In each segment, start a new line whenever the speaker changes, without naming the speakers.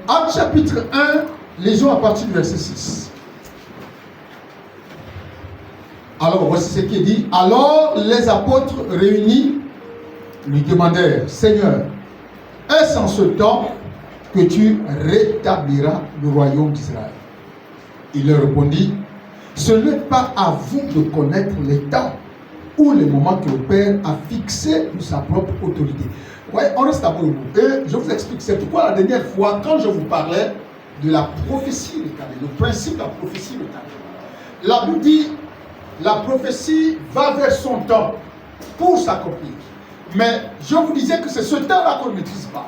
Actes chapitre 1, lisons à partir du verset 6. Alors, voici ce qui est dit. Alors, les apôtres réunis lui demandèrent, Seigneur, est-ce en ce temps que tu rétabliras le royaume d'Israël? Il leur répondit, ce n'est pas à vous de connaître les temps ou les moments que le Père a fixé de sa propre autorité. Ouais, on reste d'abord debout. Et je vous explique, c'est pourquoi la dernière fois, quand je vous parlais de la prophétie éternelle, le principe de la prophétie éternelle, la Bible dit, la prophétie va vers son temps pour s'accomplir. Mais je vous disais que c'est ce temps-là qu'on ne maîtrise pas.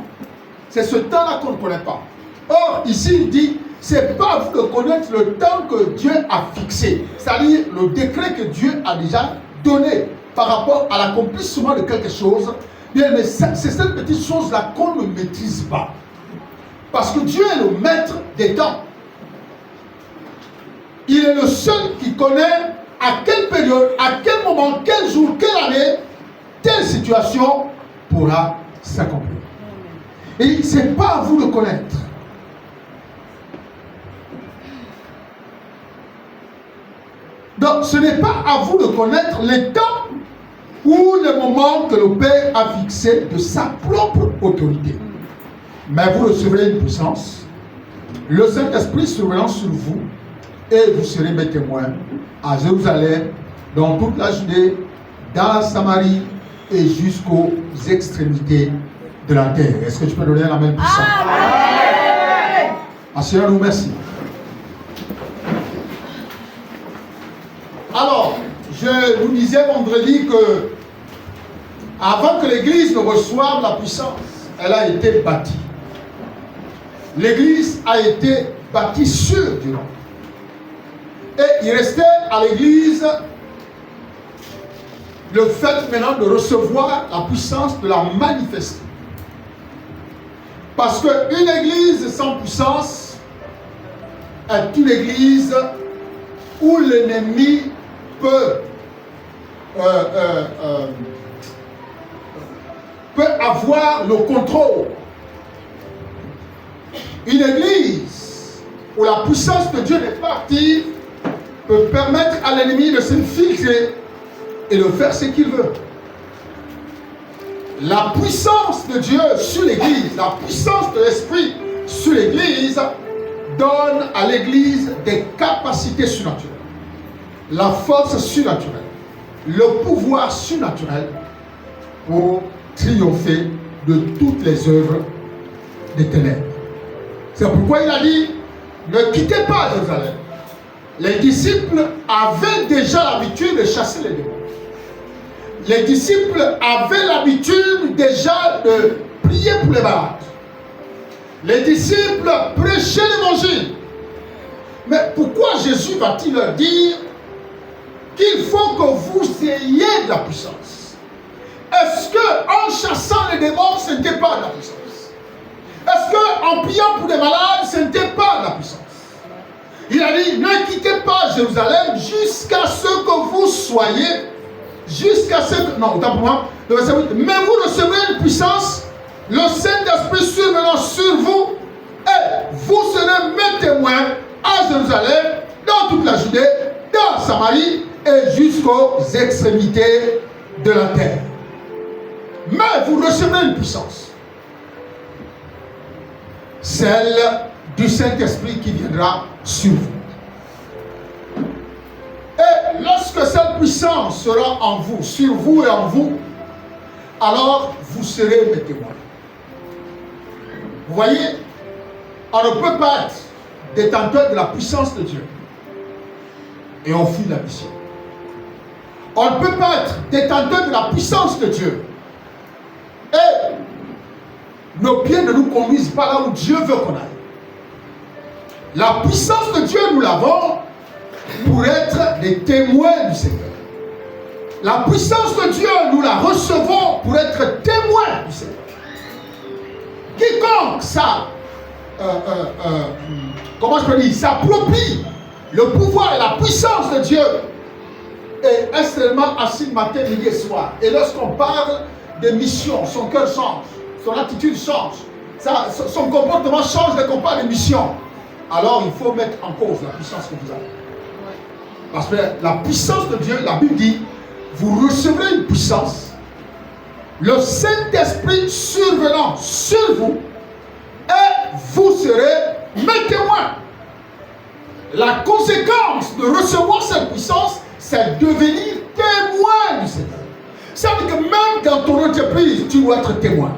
C'est ce temps-là qu'on ne connaît pas. Or, ici, il dit, c'est pas à vous de connaître le temps que Dieu a fixé. C'est-à-dire le décret que Dieu a déjà donné par rapport à l'accomplissement de quelque chose. Bien, mais c'est cette petite chose-là qu'on ne maîtrise pas. Parce que Dieu est le maître des temps. Il est le seul qui connaît à quelle période, à quel moment, quel jour, quelle année, telle situation pourra s'accomplir. Et ce n'est pas à vous de connaître. Donc, ce n'est pas à vous de connaître les temps ou le moment que le Père a fixé de sa propre autorité. Mais vous recevrez une puissance, le Saint-Esprit survenant sur vous, et vous serez mes témoins à Jérusalem, dans toute la Judée, dans la Samarie et jusqu'aux extrémités de la terre. Est-ce que tu peux donner la même puissance? Amen. Ah, Seigneur, nous merci. Alors, je vous disais vendredi que avant que l'Église ne reçoive la puissance, elle a été bâtie. L'Église a été bâtie sur du nom. Et il restait à l'Église le fait maintenant de recevoir la puissance, de la manifester. Parce qu'une Église sans puissance est une Église où l'ennemi peut avoir le contrôle. Une Église où la puissance de Dieu n'est pas active peut permettre à l'ennemi de s'infiltrer et de faire ce qu'il veut. La puissance de Dieu sur l'Église, la puissance de l'Esprit sur l'Église donne à l'Église des capacités surnaturelles, la force surnaturelle, le pouvoir surnaturel pour triompher de toutes les œuvres des ténèbres. C'est pourquoi il a dit, ne quittez pas Jérusalem. Les disciples avaient déjà l'habitude de chasser les démons. Les disciples avaient l'habitude déjà de prier pour les malades. Les disciples prêchaient l'évangile. Mais pourquoi Jésus va-t-il leur dire qu'il faut que vous ayez de la puissance? Est-ce qu'en chassant les démons, ce n'était pas de la puissance? Est-ce qu'en priant pour les malades, ce n'était pas de la puissance? Il a dit, ne quittez pas Jérusalem jusqu'à ce que vous soyez, jusqu'à ce que, non, autant pour moi, le verset 8, mais vous recevrez une puissance, le Saint-Esprit survenant sur vous, et vous serez mes témoins à Jérusalem, dans toute la Judée, dans Samarie, et jusqu'aux extrémités de la terre. Mais vous recevrez une puissance, celle du Saint-Esprit qui viendra sur vous. Et lorsque cette puissance sera en vous, sur vous et en vous, alors vous serez mes témoins. Vous voyez, on ne peut pas être détenteur de la puissance de Dieu et on fuit la mission. On ne peut pas être détenteur de la puissance de Dieu et nos pieds ne nous conduisent pas là où Dieu veut qu'on aille. La puissance de Dieu, nous l'avons pour être des témoins du Seigneur. La puissance de Dieu, nous la recevons pour être témoins du Seigneur. Quiconque comment je peux dire, s'approprie le pouvoir et la puissance de Dieu est extrêmement assis matin, midi et soir. Et lorsqu'on parle de mission, son cœur change, son attitude change. son comportement change dès qu'on parle de mission. Alors il faut mettre en cause la puissance que vous avez. Parce que la puissance de Dieu, la Bible dit, vous recevrez une puissance, le Saint-Esprit survenant sur vous, et vous serez mes témoins. La conséquence de recevoir cette puissance, c'est devenir témoin du Seigneur. Ça veut dire que même dans ton entreprise, tu dois être témoin.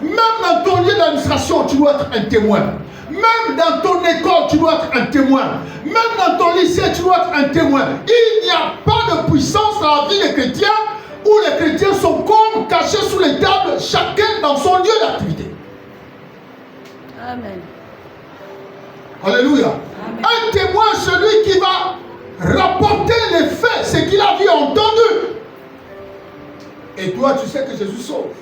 Même dans ton lieu d'administration, tu dois être un témoin. Même dans ton école, tu dois être un témoin. Même dans ton lycée, tu dois être un témoin. Il n'y a pas de puissance dans la vie des chrétiens où les chrétiens sont comme cachés sous les tables, chacun dans son lieu d'activité.
Amen.
Alléluia. Amen. Un témoin, celui qui va rapporter les faits, ce qu'il a vu, entendu. Et toi, tu sais que Jésus sauve.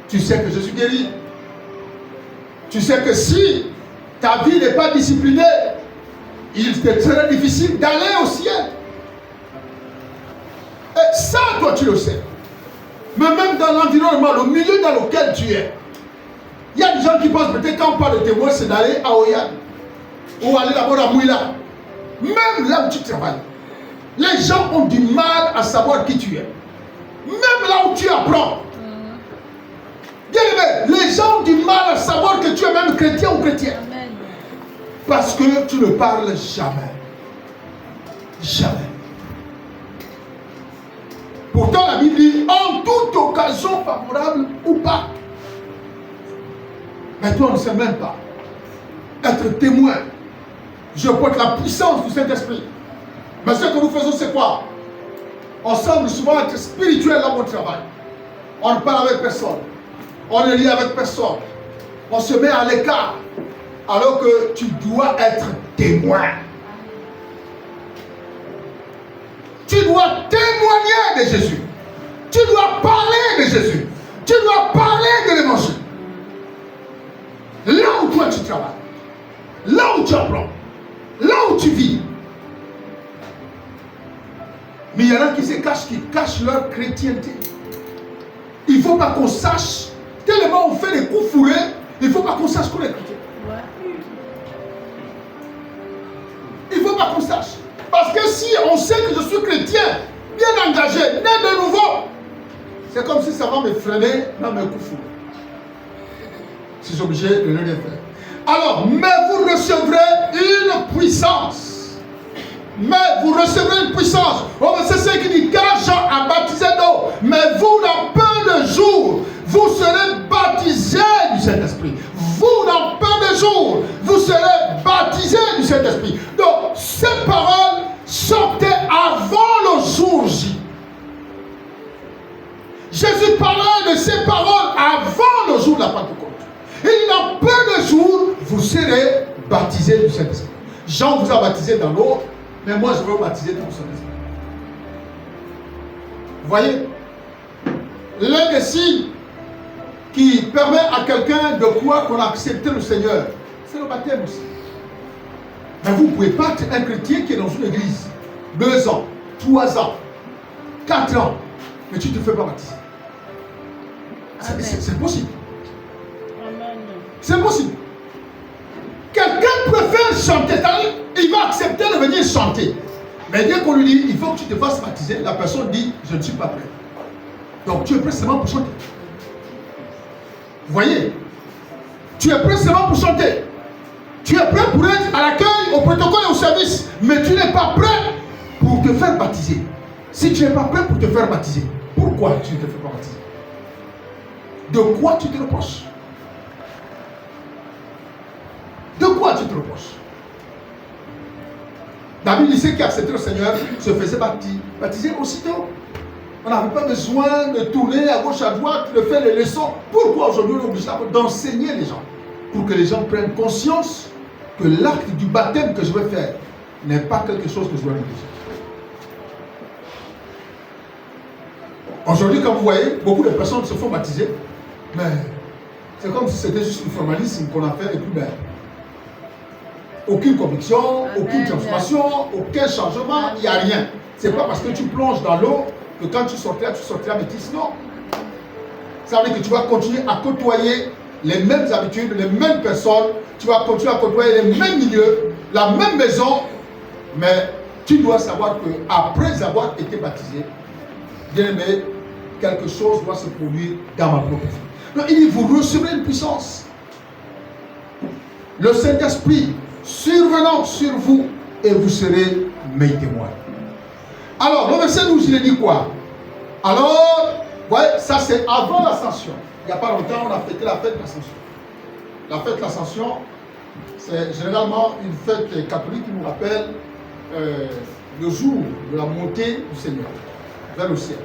Tu sais que Jésus guérit. Tu sais que si ta vie n'est pas disciplinée, il te serait difficile d'aller au ciel. Et ça, toi, tu le sais. Mais même dans l'environnement, le milieu dans lequel tu es, il y a des gens qui pensent peut-être quand on parle de témoin, c'est d'aller à Oyan ou aller d'abord à Mouila. Même là où tu travailles, les gens ont du mal à savoir qui tu es. Même là où tu apprends. Bien aimé, les gens ont du mal à savoir que tu es même chrétien ou chrétienne.
Amen.
Parce que tu ne parles jamais. Jamais. Pourtant la Bible dit, en toute occasion favorable ou pas. Mais toi on ne sait même pas. Être témoin. Je porte la puissance du Saint-Esprit. Mais ce que nous faisons c'est quoi? On semble souvent être spirituel dans mon travail. On ne parle avec personne. On ne lit avec personne. On se met à l'écart. Alors que tu dois être témoin. Tu dois témoigner de Jésus. Tu dois parler de Jésus. Tu dois parler de l'évangile. Là où toi tu travailles. Là où tu apprends. Là où tu vis. Mais il y en a qui se cachent, qui cachent leur chrétienté. Il ne faut pas qu'on sache. Tellement on fait des coups fourrés, il ne faut pas qu'on sache qu'on est chrétien. Il ne faut pas qu'on sache. Parce que si on sait que je suis chrétien, bien engagé, né de nouveau, c'est comme si ça va me freiner dans mes coups fourrés. Si je suis obligé de ne rien faire. Alors, mais vous recevrez une puissance. Mais vous recevrez une puissance. Oh, c'est ce qui dit, car Jean a baptisé d'eau. Mais vous, dans peu de jours, vous serez baptisés du Saint-Esprit. Vous, dans peu de jours, vous serez baptisés du Saint-Esprit. Donc, ces paroles sortaient avant le jour J. Jésus parlait de ces paroles avant le jour de la Pentecôte. Et dans peu de jours, vous serez baptisés du Saint-Esprit. Jean vous a baptisé dans l'eau, mais moi je veux vous baptiser dans le Saint-Esprit. Vous voyez? L'un des signes qui permet à quelqu'un de croire qu'on a accepté le Seigneur, c'est le baptême aussi. Mais vous ne pouvez pas être un chrétien qui est dans une église 2 ans, 3 ans, 4 ans, mais tu ne te fais pas baptiser. C'est possible. C'est possible. Quelqu'un préfère chanter, c'est-à-dire il va accepter de venir chanter. Mais dès qu'on lui dit, il faut que tu te fasses baptiser, la personne dit, je ne suis pas prêt. Donc tu es prêt seulement pour chanter. Vous voyez? Tu es prêt seulement pour chanter. Tu es prêt pour être à l'accueil, au protocole et au service. Mais tu n'es pas prêt pour te faire baptiser. Si tu n'es pas prêt pour te faire baptiser, pourquoi tu ne te fais pas baptiser? De quoi tu te reproches? De quoi tu te reproches? David, il sait qui acceptait le Seigneur, se faisait baptiser aussitôt. On n'avait pas besoin de tourner à gauche, à droite, de faire les leçons. Pourquoi aujourd'hui on est obligé d'enseigner les gens? Pour que les gens prennent conscience que l'acte du baptême que je vais faire n'est pas quelque chose que je dois négliger. Aujourd'hui, comme vous voyez, beaucoup de personnes se font baptiser, mais c'est comme si c'était juste une formalisme qu'on a fait et puis ben, aucune conviction, aucune transformation, aucun changement, il n'y a rien. Ce n'est pas parce que tu plonges dans l'eau que quand tu sortiras métis. Non. Ça veut dire que tu vas continuer à côtoyer les mêmes habitudes, les mêmes personnes, tu vas continuer à côtoyer les mêmes milieux, la même maison, mais tu dois savoir que après avoir été baptisé, bien aimé, quelque chose doit se produire dans ma propre vie. Donc il dit, vous recevrez une puissance. Le Saint-Esprit survenant sur vous et vous serez mes témoins. Alors, le verset 12, il dit quoi? Alors, voyez, ça c'est avant l'ascension. Il n'y a pas longtemps, on a fêté la fête de l'ascension. La fête de l'ascension, c'est généralement une fête catholique qui nous rappelle le jour de la montée du Seigneur vers le ciel.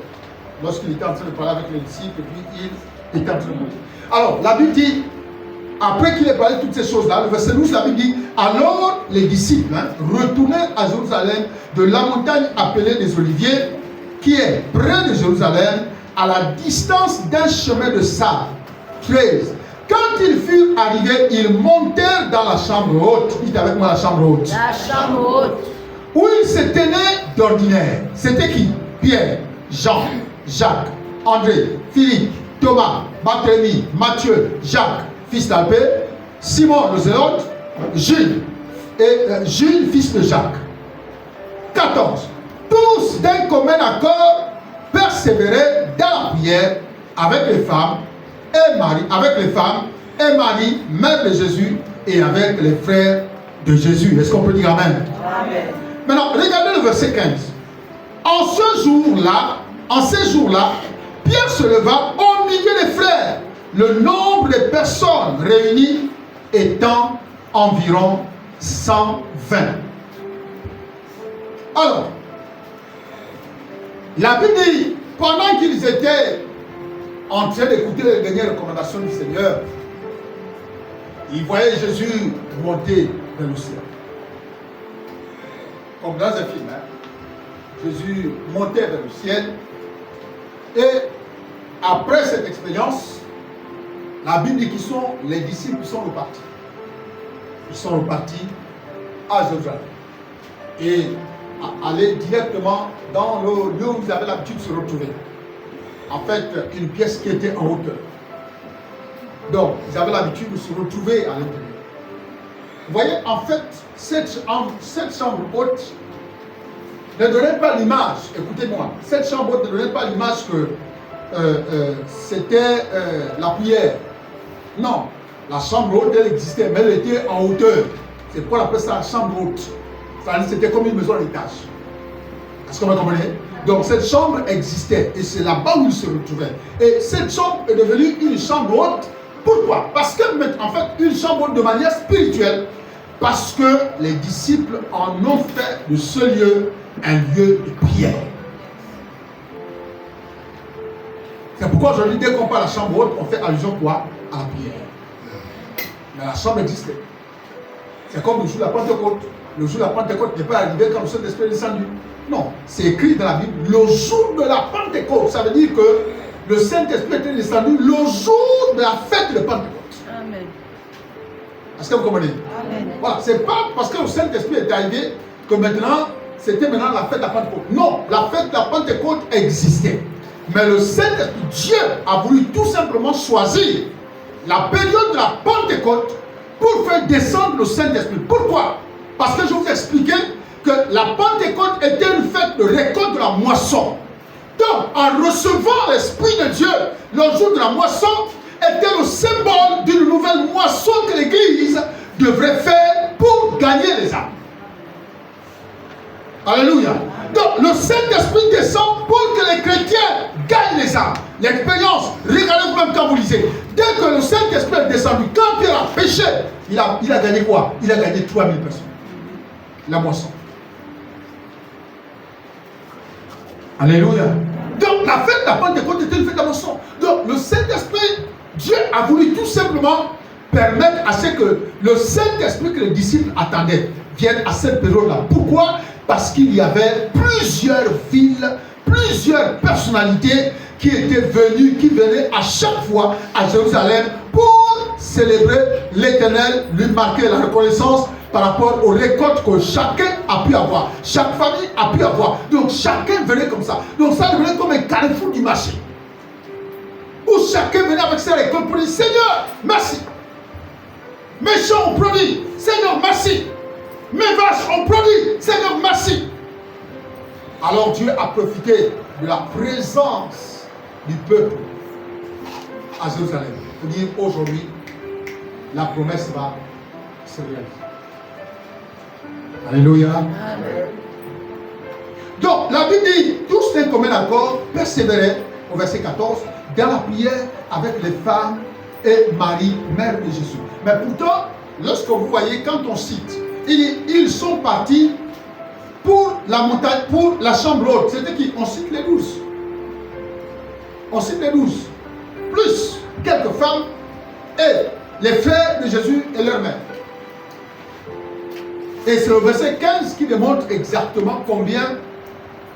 Lorsqu'il était en train de parler avec les disciples, et puis il était en train de monter. Alors, la Bible dit, après qu'il ait parlé de toutes ces choses-là, le verset 12, la Bible dit, alors les disciples retournèrent à Jérusalem de la montagne appelée des Oliviers, qui est près de Jérusalem, à la distance d'un chemin de sable. 13. Quand ils furent arrivés, ils montèrent dans la chambre haute. Dites avec moi la chambre haute.
La chambre haute.
Où ils se tenaient d'ordinaire. C'était qui? Pierre, Jean, Jacques, André, Philippe, Thomas, Barthélemy, Matthieu, Jacques, fils d'Alpée, Simon le Zélote, Jules, fils de Jacques. 14. Tous d'un commun accord persévéraient dans la prière avec les femmes et Marie, mère de Jésus, et avec les frères de Jésus. Est-ce qu'on peut dire Amen?
Amen.
Maintenant, regardez le verset 15. En ces jours-là, Pierre se leva au milieu des frères, le nombre de personnes réunies étant environ 120. Alors, la Bible dit, pendant qu'ils étaient en train d'écouter les dernières recommandations du Seigneur, ils voyaient Jésus monter vers le ciel. Comme dans un film, Jésus montait vers le ciel. Et après cette expérience, la Bible dit qu'ils sont, les disciples sont repartis. Ils sont repartis à Jérusalem. Et aller directement dans le lieu où ils avaient l'habitude de se retrouver. En fait, une pièce qui était en hauteur. Donc, ils avaient l'habitude de se retrouver à l'intérieur. Vous voyez, en fait, cette chambre haute ne donnait pas l'image, écoutez-moi, cette chambre haute ne donnait pas l'image que c'était la prière. Non, la chambre haute, elle existait, mais elle était en hauteur. C'est pourquoi on appelle ça la chambre haute. C'était comme une maison à l'étage. Est-ce que vous comprenez? Donc cette chambre existait et c'est là-bas où ils se retrouvaient. Et cette chambre est devenue une chambre haute. Pourquoi? Parce que, en fait, une chambre haute de manière spirituelle, parce que les disciples en ont fait de ce lieu un lieu de prière. C'est pourquoi aujourd'hui, dès qu'on parle de la chambre haute, on fait allusion quoi? À la prière. Mais la chambre existait. C'est comme le jour de la Pentecôte. Le jour de la Pentecôte n'est pas arrivé quand le Saint-Esprit est descendu. Non, c'est écrit dans la Bible, le jour de la Pentecôte. Ça veut dire que le Saint-Esprit était descendu le jour de la fête de Pentecôte.
Amen.
Est-ce que vous comprenez?
Amen.
Voilà, c'est pas parce que le Saint-Esprit est arrivé que c'était maintenant la fête de la Pentecôte. Non, la fête de la Pentecôte existait. Mais le Saint-Esprit, Dieu a voulu tout simplement choisir la période de la Pentecôte pour faire descendre le Saint-Esprit. Pourquoi? Parce que je vous ai expliqué que la Pentecôte était une fête de récolte de la moisson. Donc, en recevant l'Esprit de Dieu, le jour de la moisson était le symbole d'une nouvelle moisson que l'Église devrait faire pour gagner les âmes. Alléluia. Donc, le Saint-Esprit descend pour que les chrétiens gagnent les âmes. L'expérience, regardez vous-même quand vous lisez. Dès que le Saint-Esprit est descendu, quand Pierre a péché, il a gagné quoi? Il a gagné 3000 personnes. La moisson. Alléluia. Donc la fête de la Pentecôte était une fête de la moisson. Donc le Saint-Esprit, Dieu a voulu tout simplement permettre à ce que le Saint-Esprit que les disciples attendaient vienne à cette période-là. Pourquoi? Parce qu'il y avait plusieurs villes, plusieurs personnalités qui étaient venues, qui venaient à chaque fois à Jérusalem pour célébrer l'Éternel, lui marquer la reconnaissance par rapport aux récoltes que chacun a pu avoir, chaque famille a pu avoir. Donc chacun venait comme ça. Donc ça devenait comme un carrefour du marché. où chacun venait avec sa récolte pour dire Seigneur, merci. Mes champs ont produit, Seigneur, merci. Mes vaches ont produit, Seigneur, merci. Alors Dieu a profité de la présence du peuple à Jérusalem pour dire aujourd'hui, la promesse va se réaliser. Alléluia.
Amen.
Donc, la Bible dit, tous d'un commun accord, persévéraient, au verset 14, dans la prière avec les femmes et Marie, mère de Jésus. Mais pourtant, lorsque vous voyez, quand on cite, ils sont partis pour la montagne, pour la chambre haute. C'était qui? On cite les 12. On cite les 12. Plus quelques femmes et les frères de Jésus et leur mère. Et c'est le verset 15 qui démontre exactement combien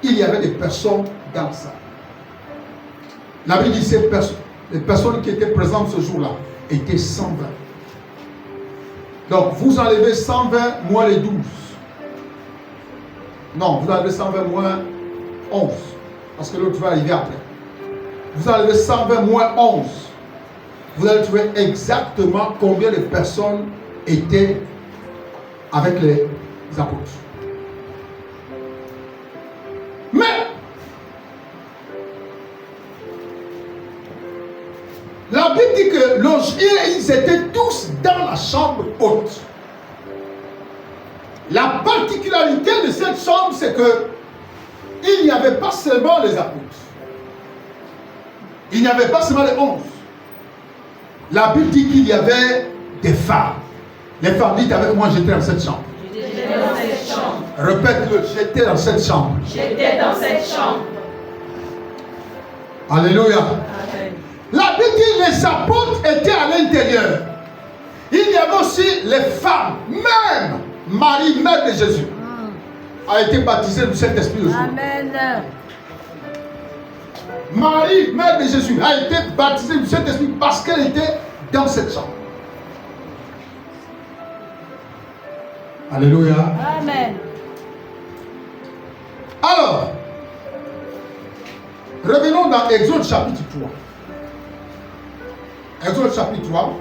il y avait de personnes dans ça. La Bible dit que les personnes qui étaient présentes ce jour-là étaient 120. Donc vous enlevez 120 moins les 12. Non, vous enlevez 120 moins 11. Parce que l'autre va arriver après. Vous enlevez 120 moins 11. Vous allez trouver exactement combien de personnes étaient avec les apôtres. Mais la Bible dit que ils étaient tous dans la chambre haute. La particularité de cette chambre, c'est que il n'y avait pas seulement les apôtres. Il n'y avait pas seulement les 11. La Bible dit qu'il y avait des femmes. Les femmes, dites avec moi, j'étais dans cette chambre.
J'étais dans cette chambre.
Répète-le, j'étais dans cette chambre.
J'étais dans cette chambre.
Alléluia.
Amen.
La Bible dit les apôtres étaient à l'intérieur. Il y avait aussi les femmes, même Marie, mère de Jésus, a été baptisée du Saint-Esprit le jour.
Amen.
Marie, mère de Jésus, a été baptisée du Saint-Esprit parce qu'elle était dans cette chambre. Alléluia.
Amen.
Alors, revenons dans Exode chapitre 3. Exode chapitre 3.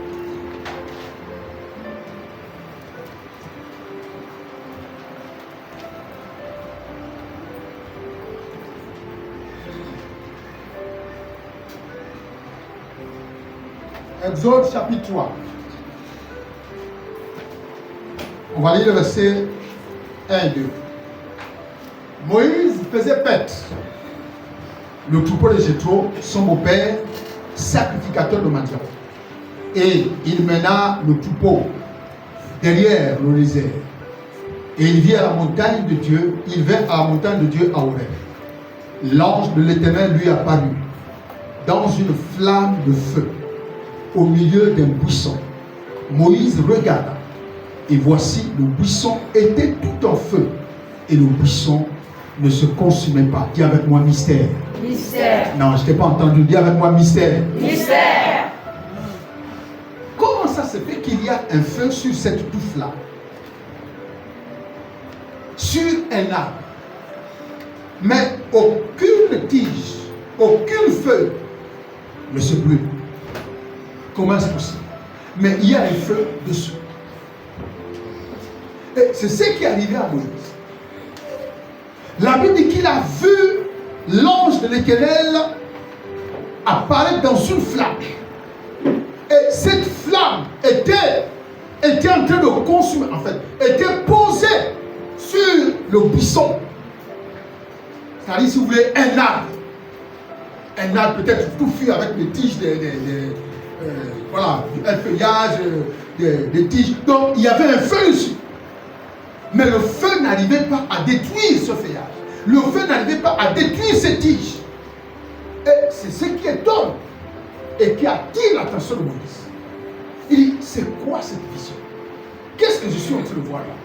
Exode chapitre 3. On va lire le verset 1 et 2. Moïse faisait paître le troupeau de Jéthro, son beau-père, sacrificateur de Madian. Et il mena le troupeau derrière le désert. Et il vit à la montagne de Dieu, il vint à la montagne de Dieu à Horeb. L'ange de l'Éternel lui apparut dans une flamme de feu au milieu d'un buisson. Moïse regarda, et voici, le buisson était tout en feu, et le buisson ne se consumait pas. Dis avec moi mystère.
Mystère.
Non, je ne t'ai pas entendu. Dis avec moi mystère.
Mystère.
Comment ça se fait qu'il y a un feu sur cette touffe-là? Sur un arbre. Mais aucune tige, aucune feuille ne se brûle. Comment est-ce possible? Mais il y a un feu dessus. Et c'est ce qui est arrivé à Moïse. La Bible dit qu'il a vu l'ange de l'Éternel apparaître dans une flamme. Et cette flamme était en train de consumer, en fait, était posée sur le buisson. C'est-à-dire, si vous voulez, un arbre. Un arbre peut-être touffu avec des tiges, voilà, un feuillage, des tiges. Donc, il y avait un feu dessus. Mais le feu n'arrivait pas à détruire ce feuillage. Le feu n'arrivait pas à détruire ces tiges. Et c'est ce qui étonne et qui attire l'attention de Moïse. Il dit, c'est quoi cette vision? Qu'est-ce que je suis en train de voir là?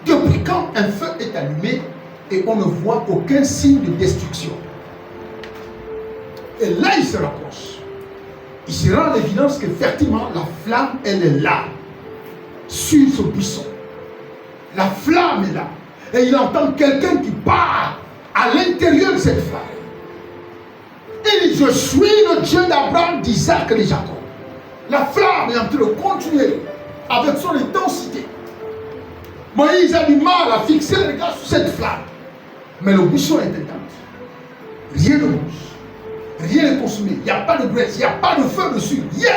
Depuis quand un feu est allumé et on ne voit aucun signe de destruction? Et là, il se rapproche. Il se rend à l'évidence qu'effectivement, la flamme, elle est là, sur ce buisson. La flamme est là. Et il entend quelqu'un qui part à l'intérieur de cette flamme. Et il dit, je suis le Dieu d'Abraham, d'Isaac et de Jacob. La flamme est en train de continuer avec son intensité. Moïse a du mal à fixer le regard sur cette flamme. Mais le buisson est intact. Rien ne bouge. Rien n'est consumé. Il n'y a pas de graisse. Il n'y a pas de feu dessus. Rien.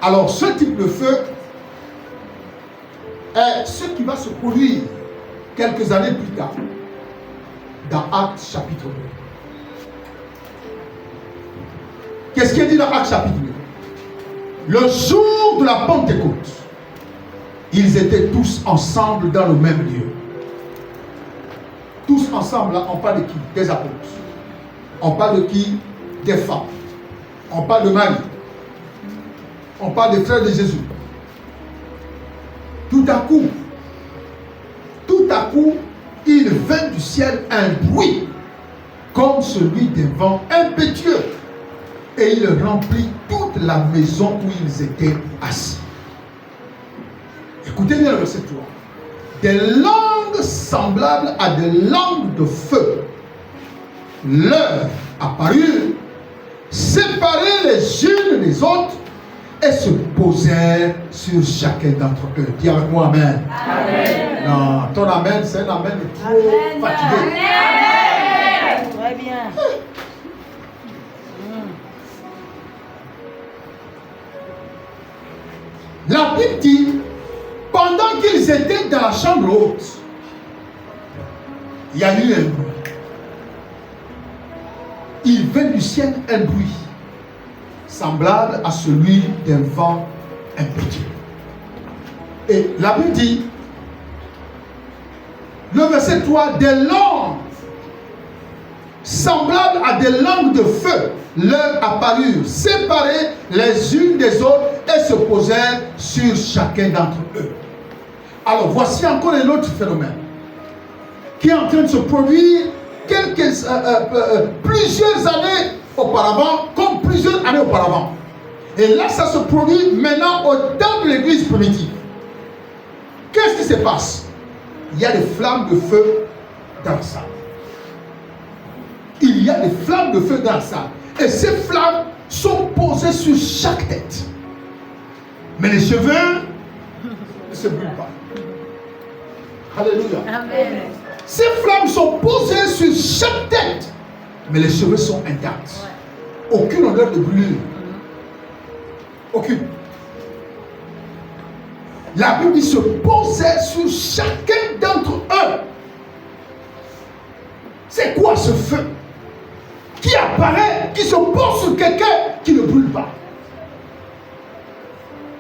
Alors, ce type de feu est ce qui va se produire quelques années plus tard dans Actes chapitre 2. Qu'est-ce qui est dit dans Actes chapitre 2? Le jour de la Pentecôte, ils étaient tous ensemble dans le même lieu. Tous ensemble, là, on parle de qui? Des apôtres. On parle de qui? Des femmes. On parle de Marie. On parle des frères de Jésus. Tout à coup, il vint du ciel un bruit comme celui d'un vent impétueux. Et il remplit toute la maison où ils étaient assis. Écoutez bien le verset 3. Des langues semblables à des langues de feu leur apparurent, séparées les unes des autres, et se posèrent sur chacun d'entre eux. Dis avec moi Amen.
Amen.
Non, ton Amen, c'est un Amen trop fatigué.
Amen. Très bien.
La Bible dit, pendant qu'ils étaient dans la chambre haute, il y a eu un bruit. Il vint du ciel un bruit semblable à celui d'un vent impétueux. Et la Bible dit, le verset 3, des langues semblables à des langues de feu leur apparurent, séparées les unes des autres, et se posèrent sur chacun d'entre eux. Alors voici encore un autre phénomène qui est en train de se produire plusieurs années auparavant, comme plusieurs années auparavant. Et là, ça se produit maintenant au temps de l'église primitive. Qu'est-ce qui se passe? Il y a des flammes de feu dans la salle. Il y a des flammes de feu dans la salle. Et ces flammes sont posées sur chaque tête. Mais les cheveux ne se brûlent pas. Alléluia.
Amen.
Ces flammes sont posées sur chaque tête. Mais les cheveux sont intacts. Aucune odeur de brûlure. Aucune. La Bible se posait sur chacun d'entre eux. C'est quoi ce feu qui apparaît, qui se pose sur quelqu'un qui ne brûle pas?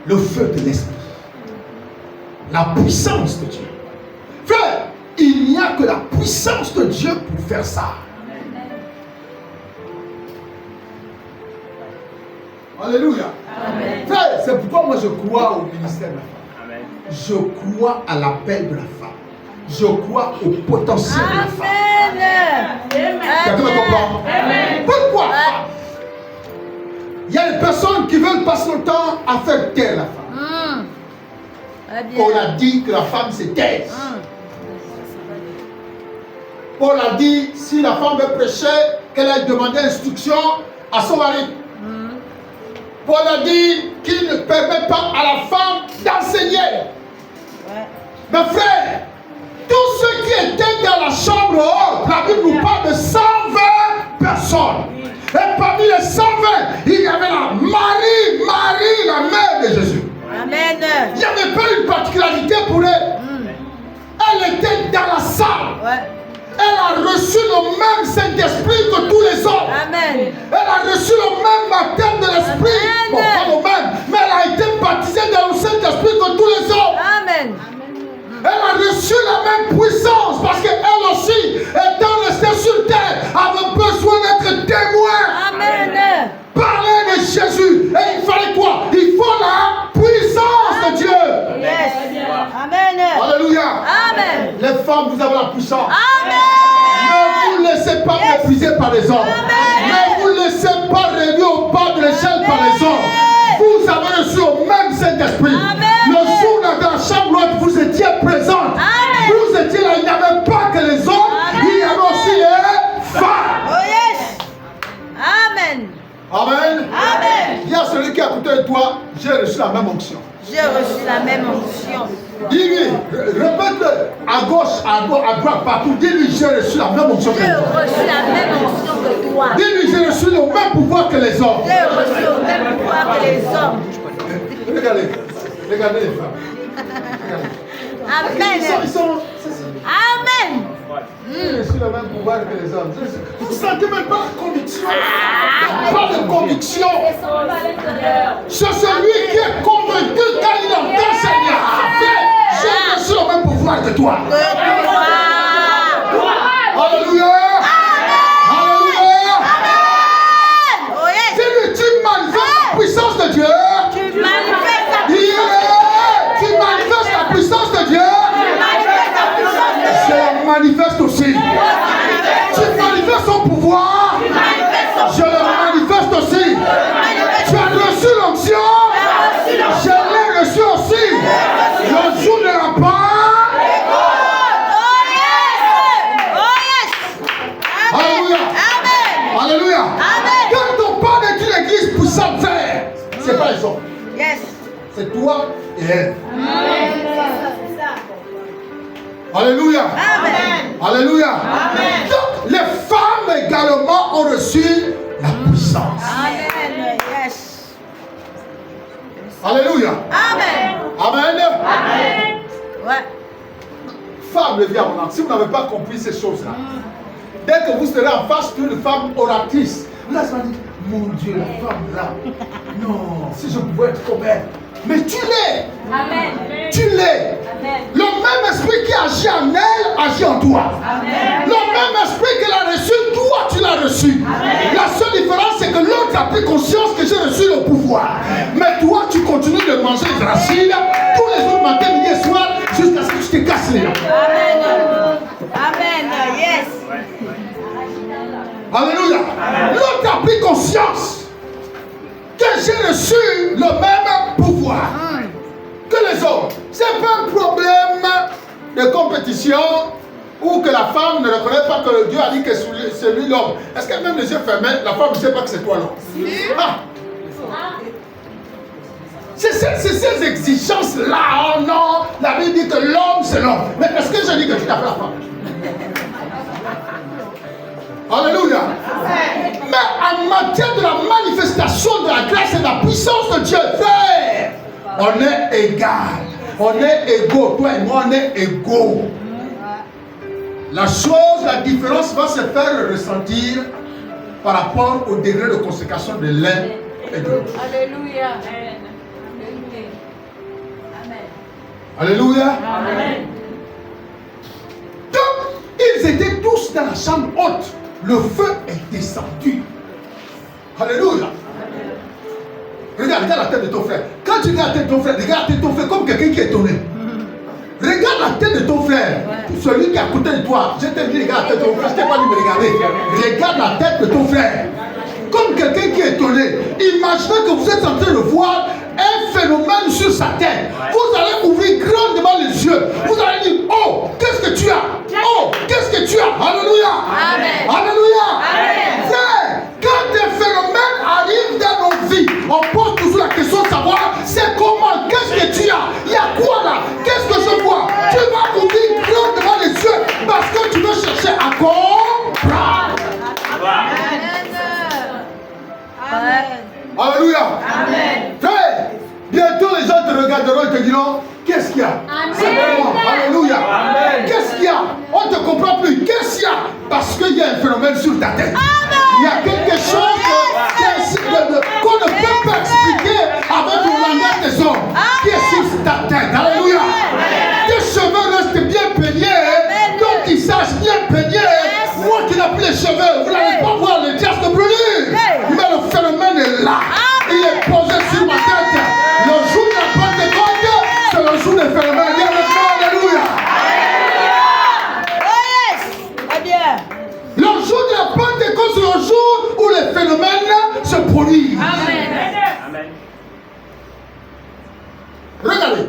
Le feu de l'esprit. La puissance de Dieu. Frère, il n'y a que la puissance de Dieu pour faire ça. Alléluia.
Amen.
Frère, c'est pourquoi moi je crois au ministère de la femme.
Amen.
Je crois à l'appel de la femme. Je crois au potentiel de la femme.
Amen.
Quelqu'un me comprend?
Amen.
Pourquoi femme? Il y a des personnes qui veulent passer le temps à faire taire la femme.
Très bien.
Paul a dit que la femme se taise. Paul a dit, si la femme veut prêcher, qu'elle aille demander instruction à son mari. Paul a dit qu'il ne permet pas à la femme d'enseigner.
Ouais.
Mais frère, tous ceux qui étaient dans la chambre haute, la Bible nous parle de 120 personnes. Et parmi les 120, il y avait la Marie, la mère de Jésus.
Amen.
Il n'y avait pas une particularité pour elle. Elle était dans la salle.
Ouais.
Elle a reçu le même Saint-Esprit que tous les autres.
Amen.
Elle a reçu le même baptême de l'Esprit.
Amen.
Bon, pas le même, mais elle a été baptisée dans le Saint-Esprit que tous les autres.
Amen.
Elle a reçu la même puissance parce qu'elle aussi, étant restée sur terre, avait besoin d'être témoin.
Amen.
Parler de Jésus. Et il fallait quoi? Il faut la puissance de Dieu.
Yes. Amen.
Alléluia.
Amen.
Les femmes, vous avez la puissance.
Amen.
Ne vous laissez pas mépriser par les hommes. Ne vous laissez pas réduire au bas de l'échelle par les hommes. Vous avez reçu au même Saint-Esprit.
Amen.
Le jour dans la chambre haute, vous étiez présente.
Amen.
Amen.
Amen.
Dis à celui qui est à côté de toi, j'ai reçu la même onction.
J'ai reçu la même onction.
Dis-lui, répète-le à gauche, à droite, partout. Dis-lui, j'ai reçu la même onction que
J'ai
toi.
reçu la même onction que toi.
Dis-lui, j'ai reçu le même pouvoir que les hommes.
J'ai reçu le même pouvoir que les hommes.
Regardez les femmes. Regardez.
Amen.
Ils sont
Amen.
j'ai reçu le même pouvoir que les hommes. Vous ne sentez même pas de conviction. Pas de conviction. C'est celui qui est convaincu quand il entend Seigneur. J'ai reçu le même pouvoir que toi. Alléluia. Alléluia.
Oh yes.
Dis-lui, tu manifestes la puissance de Dieu.
Tu manifestes ta
Tu manifestes la puissance de Dieu. Je la manifeste aussi. Tu manifestes son pouvoir. Je le manifeste aussi. Tu as reçu l'onction. Je l'ai reçu aussi. Le jour de la part. Alléluia. Alléluia. Quand on parle d'une église puissante, c'est pas les hommes.
Yes.
C'est toi et elle. Alléluia.
Amen.
Alléluia. Donc, les femmes également ont reçu la puissance.
Amen. Yes.
Alléluia.
Amen.
Amen.
Ouais.
Femme, levez à mon âme. Si vous n'avez pas compris ces choses-là, dès que vous serez en face d'une femme oratrice, vous allez se dire, mon Dieu, la femme là. Non, si je pouvais être comme elle. Mais tu l'es.
Amen.
Tu l'es.
Amen.
Le même esprit qui agit en elle agit en toi.
Amen.
Le même esprit qu'elle a reçu, toi tu l'as reçu. La seule différence c'est que l'autre a pris conscience que j'ai reçu le pouvoir. Mais toi tu continues de manger des racines tous les jours matin, midi et soir jusqu'à ce que tu te casses les dents.
Amen. Amen. Yes.
Alléluia. L'autre a pris conscience que j'ai reçu le même pouvoir que les autres. Ce n'est pas un problème de compétition ou que la femme ne reconnaît pas que Dieu a dit que c'est lui l'homme. Est-ce qu'elle même les yeux fermés, la femme ne sait pas que c'est toi l'homme? Ah. C'est ces exigences-là. Oh non, la Bible dit que l'homme c'est l'homme. Mais est-ce que je dis que tu t'appelles la femme? Alléluia. Mais en matière de la manifestation de la grâce et de la puissance de Dieu, frère, on est égal. On est égaux. Toi et moi, on est égaux. La chose, la différence va se faire ressentir par rapport au degré de consécration de l'un et de l'autre.
Alléluia.
Alléluia.
Amen.
Donc, ils étaient tous dans la chambre haute. Le feu est descendu. Alléluia. Regarde la tête de ton frère. Quand tu regardes la tête de ton frère, regarde la tête de ton frère comme quelqu'un qui est étonné. Regarde la tête de ton frère. Celui qui est à côté de toi. Je t'ai dit, regarde la tête de ton frère. Je t'ai pas dit de me regarder. Regarde la tête de ton frère. Comme quelqu'un qui est étonné. Imaginez que vous êtes en train de voir un phénomène sur sa tête. Vous allez ouvrir grandement les yeux. Vous allez dire, oh, qu'est-ce que tu as? Oh, qu'est-ce que tu as? Alléluia.
Amen.
Alléluia.
Amen.
Frère, quand des phénomènes arrivent dans nos vies, on pose toujours la question de savoir, c'est comment? Qu'est-ce que tu as? Il y a quoi là? Qu'est-ce que je vois? Tu vas ouvrir grandement les yeux parce que tu veux chercher à comprendre.
Amen.
Alléluia.
Amen.
Frère, bientôt les gens te regarderont et te diront, qu'est-ce qu'il y a? C'est comment? Alléluia. Qu'est-ce qu'il y a? On ne te comprend plus. Qu'est-ce qu'il y a? Parce qu'il y a un phénomène sur ta tête. Il y a quelque chose qu'on ne peut pas expliquer avec le langage des hommes qui est sur ta tête. Alléluia. Tes cheveux restent bien peignés. Donc ils sachent bien peigner. Moi qui n'ai plus les cheveux, vous n'allez pas voir les traces de brûlure. Mais le phénomène est là. Il est posé sur ma tête. Le jour de la Pentecôte, c'est le jour des phénomènes. Viens avec moi, alléluia.
Oh yes. Très bien.
Le jour de la Pentecôte, c'est le jour où les phénomènes se produisent.
Amen.
Regardez,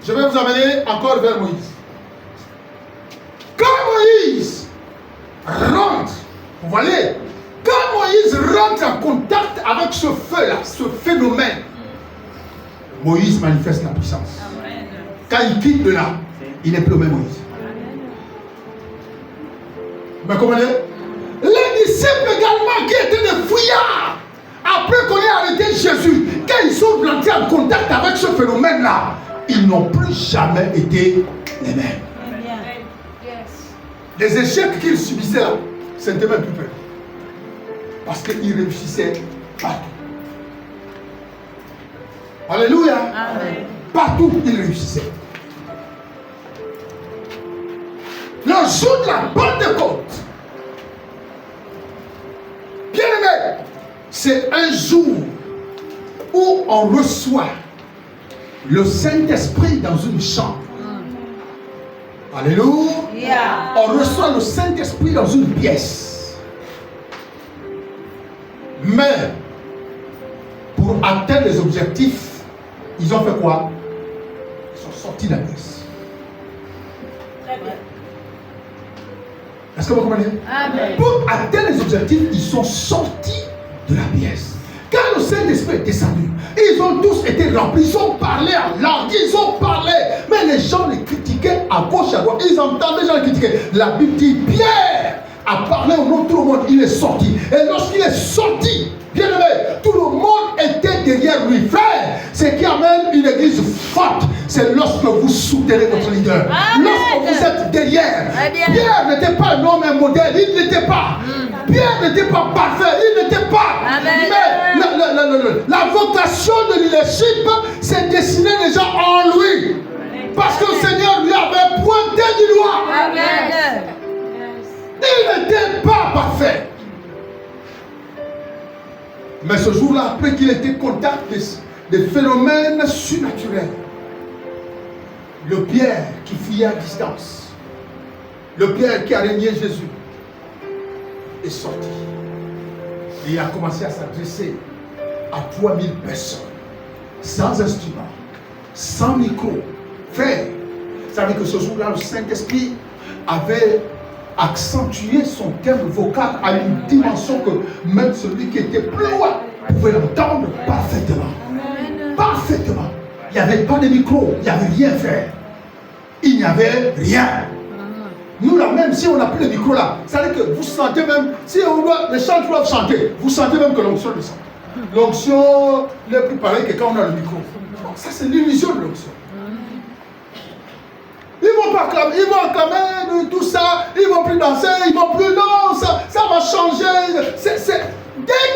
je vais vous amener encore vers Moïse. Quand Moïse rentre, vous voyez, quand Moïse rentre en contact avec ce feu-là, ce phénomène, Moïse manifeste la puissance. Quand il quitte de là, il n'est plus le même Moïse. Mais comment dire? Les disciples également qui étaient des fouillards, après qu'on ait arrêté Jésus, quand ils sont entrés en contact avec ce phénomène-là, ils n'ont plus jamais été les mêmes. Les échecs qu'ils subissaient là, c'était même plus peur. Parce qu'ils réussissaient partout. Alléluia.
Amen.
Partout, ils réussissaient. Le jour de la Pentecôte, bien aimé, c'est un jour où on reçoit le Saint-Esprit dans une chambre. Alléluia.
Yeah.
On reçoit le Saint-Esprit dans une pièce. Mais, pour atteindre les objectifs, ils ont fait quoi? Ils sont sortis de la pièce.
Très bien.
Est-ce que vous comprenez?
Amen.
Pour atteindre les objectifs, ils sont sortis de la pièce. Quand le Saint-Esprit est descendu, ils ont tous été remplis, ils ont parlé en langue, ils ont parlé. Mais les gens les critiquaient à gauche, à droite. Ils entendaient les gens les critiquer. La Bible dit, Pierre a parlé au nom de tout le monde, il est sorti. Et lorsqu'il est sorti, bien aimé, tout le monde était derrière lui. Frère, ce qui amène une église forte, c'est lorsque vous soutenez votre leader.
Amen.
Lorsque vous êtes derrière.
Amen.
Pierre n'était pas un homme, un modèle, il n'était pas. Pierre n'était pas parfait, il n'était pas.
Amen.
Mais la vocation de leadership, c'est dessiner les gens en lui. Parce que le Seigneur lui avait pointé du doigt.
Amen.
Il n'était pas parfait. Mais ce jour-là, après qu'il était contact des phénomènes surnaturels, le Pierre qui fuyait à distance, le Pierre qui a régné Jésus, est sorti. Et il a commencé à s'adresser à 3000 personnes, sans instrument, sans micro. Frère, vous savez que ce jour-là, le Saint-Esprit avait accentué son thème vocal à une dimension que même celui qui était plus loin pouvait l'entendre parfaitement.
Amen.
Parfaitement. Il n'y avait pas de micro, il n'y avait rien, frère. Il n'y avait rien. Nous là même, si on n'a plus le micro là, ça veut dire que vous sentez même, si on doit, les chants doivent chanter, vous sentez même que l'onction descend. L'onction n'est plus pareille que quand on a le micro. Donc, ça c'est l'illusion de l'onction. Ils vont pas acclamer, ils vont acclamer tout ça, ils vont plus danser, ils vont plus, non, ça va changer. Dès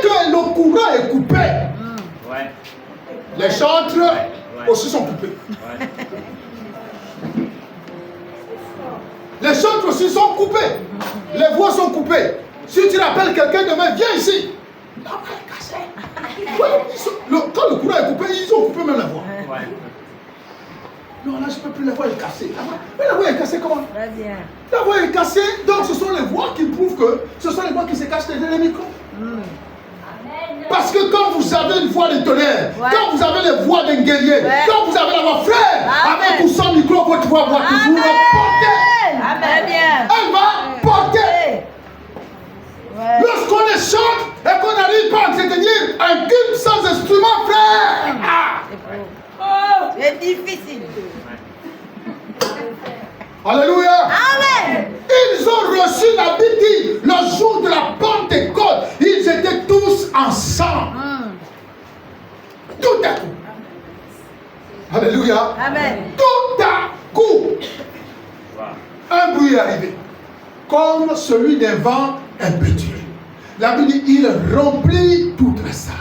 que le courant est coupé, les chantres aussi sont coupés. Les chantres aussi sont coupés. Les voix sont coupées. Si tu rappelles quelqu'un demain, viens ici. La voix est cassée. Quand le courant est coupé, ils ont coupé même la voix. Non, là, je ne peux plus, la voix est cassée. Mais la voix est cassée comment?
Très bien.
La voix est cassée, donc ce sont les voix qui prouvent que ce sont les voix qui se cachent derrière les micros. Parce que quand vous avez une voix de tonnerre, quand vous avez les voix d'un guerrier, quand vous avez la voix frère, avec ou sans micro, votre voix va toujours porter.
Amen. Bien.
Elle va porter. Lorsqu'on les chante et qu'on n'arrive pas à entretenir un culte sans instrument, frère.
C'est difficile.
Alléluia.
Amen.
Ils ont reçu la Bible dit, le jour de la Pentecôte, ils étaient tous ensemble. Tout à coup. Alléluia.
Amen.
Tout à coup. Un bruit est arrivé. Comme celui d'un vent impétueux. La Bible dit, il remplit toute la salle.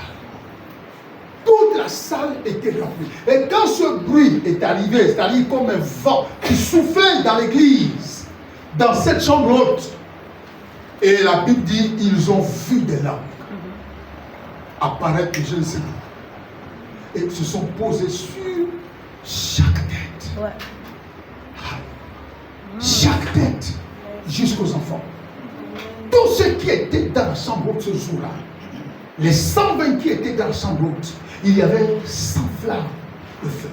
Toute la salle était remplie. Et quand ce bruit est arrivé, c'est-à-dire comme un vent qui soufflait dans l'église, dans cette chambre haute, et la Bible dit, ils ont vu des lampes apparaître, je ne sais pas, et se sont posées sur chaque tête. Chaque tête, jusqu'aux enfants. Tous ceux qui étaient dans la chambre haute ce jour-là, les 120 qui étaient dans la chambre haute, il y avait 100 flammes de feu.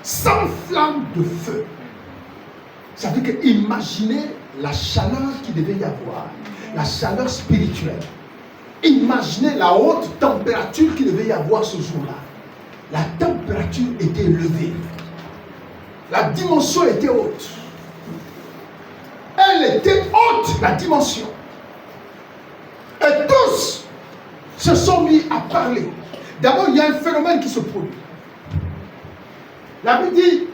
100 flammes de feu. Ça veut dire que imaginez la chaleur qu'il devait y avoir. la chaleur spirituelle. Imaginez la haute température qu'il devait y avoir ce jour-là. La température était élevée. La dimension était haute. Elle était haute, la dimension. Et tous se sont mis à parler. D'abord, il y a un phénomène qui se produit. La Bible dit,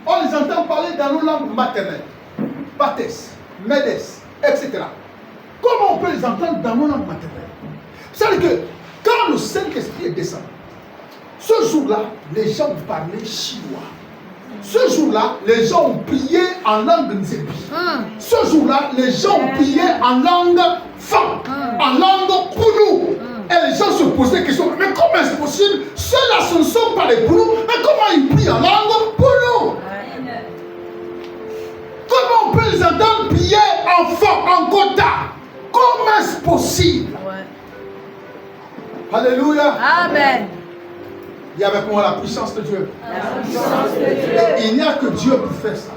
on les entend parler dans nos langues maternelles. Pathès, Médès, etc. Comment on peut les entendre dans nos langues maternelles? C'est-à-dire que quand le Saint-Esprit est descendu, ce jour-là, les gens parlaient chinois. Ce jour-là, les gens ont prié en langue nzébi. Ce jour-là, les gens ont prié en langue fan, en langue pounou. Et les gens se posaient des questions. Mais comment est-ce possible? Ceux-là, ce ne sont pas les pounous. Mais comment ils prient en langue pounou? Comment on peut les entendre prier en fan, en quota? Comment est-ce possible? Alléluia.
Amen.
Il y a avec moi la puissance de Dieu. Il n'y a que Dieu pour faire ça.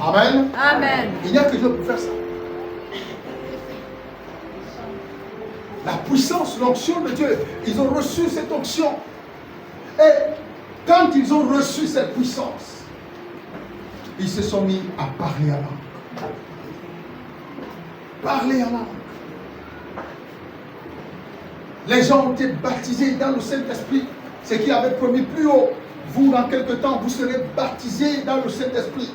Amen.
Amen.
Il n'y a que Dieu pour faire ça. La puissance, l'onction de Dieu. Ils ont reçu cette onction. Et quand ils ont reçu cette puissance, ils se sont mis à parler en langue. Parler en langue. Les gens ont été baptisés dans le Saint-Esprit. Ce qui avait promis plus haut. Vous, dans quelque temps, vous serez baptisés dans le Saint-Esprit.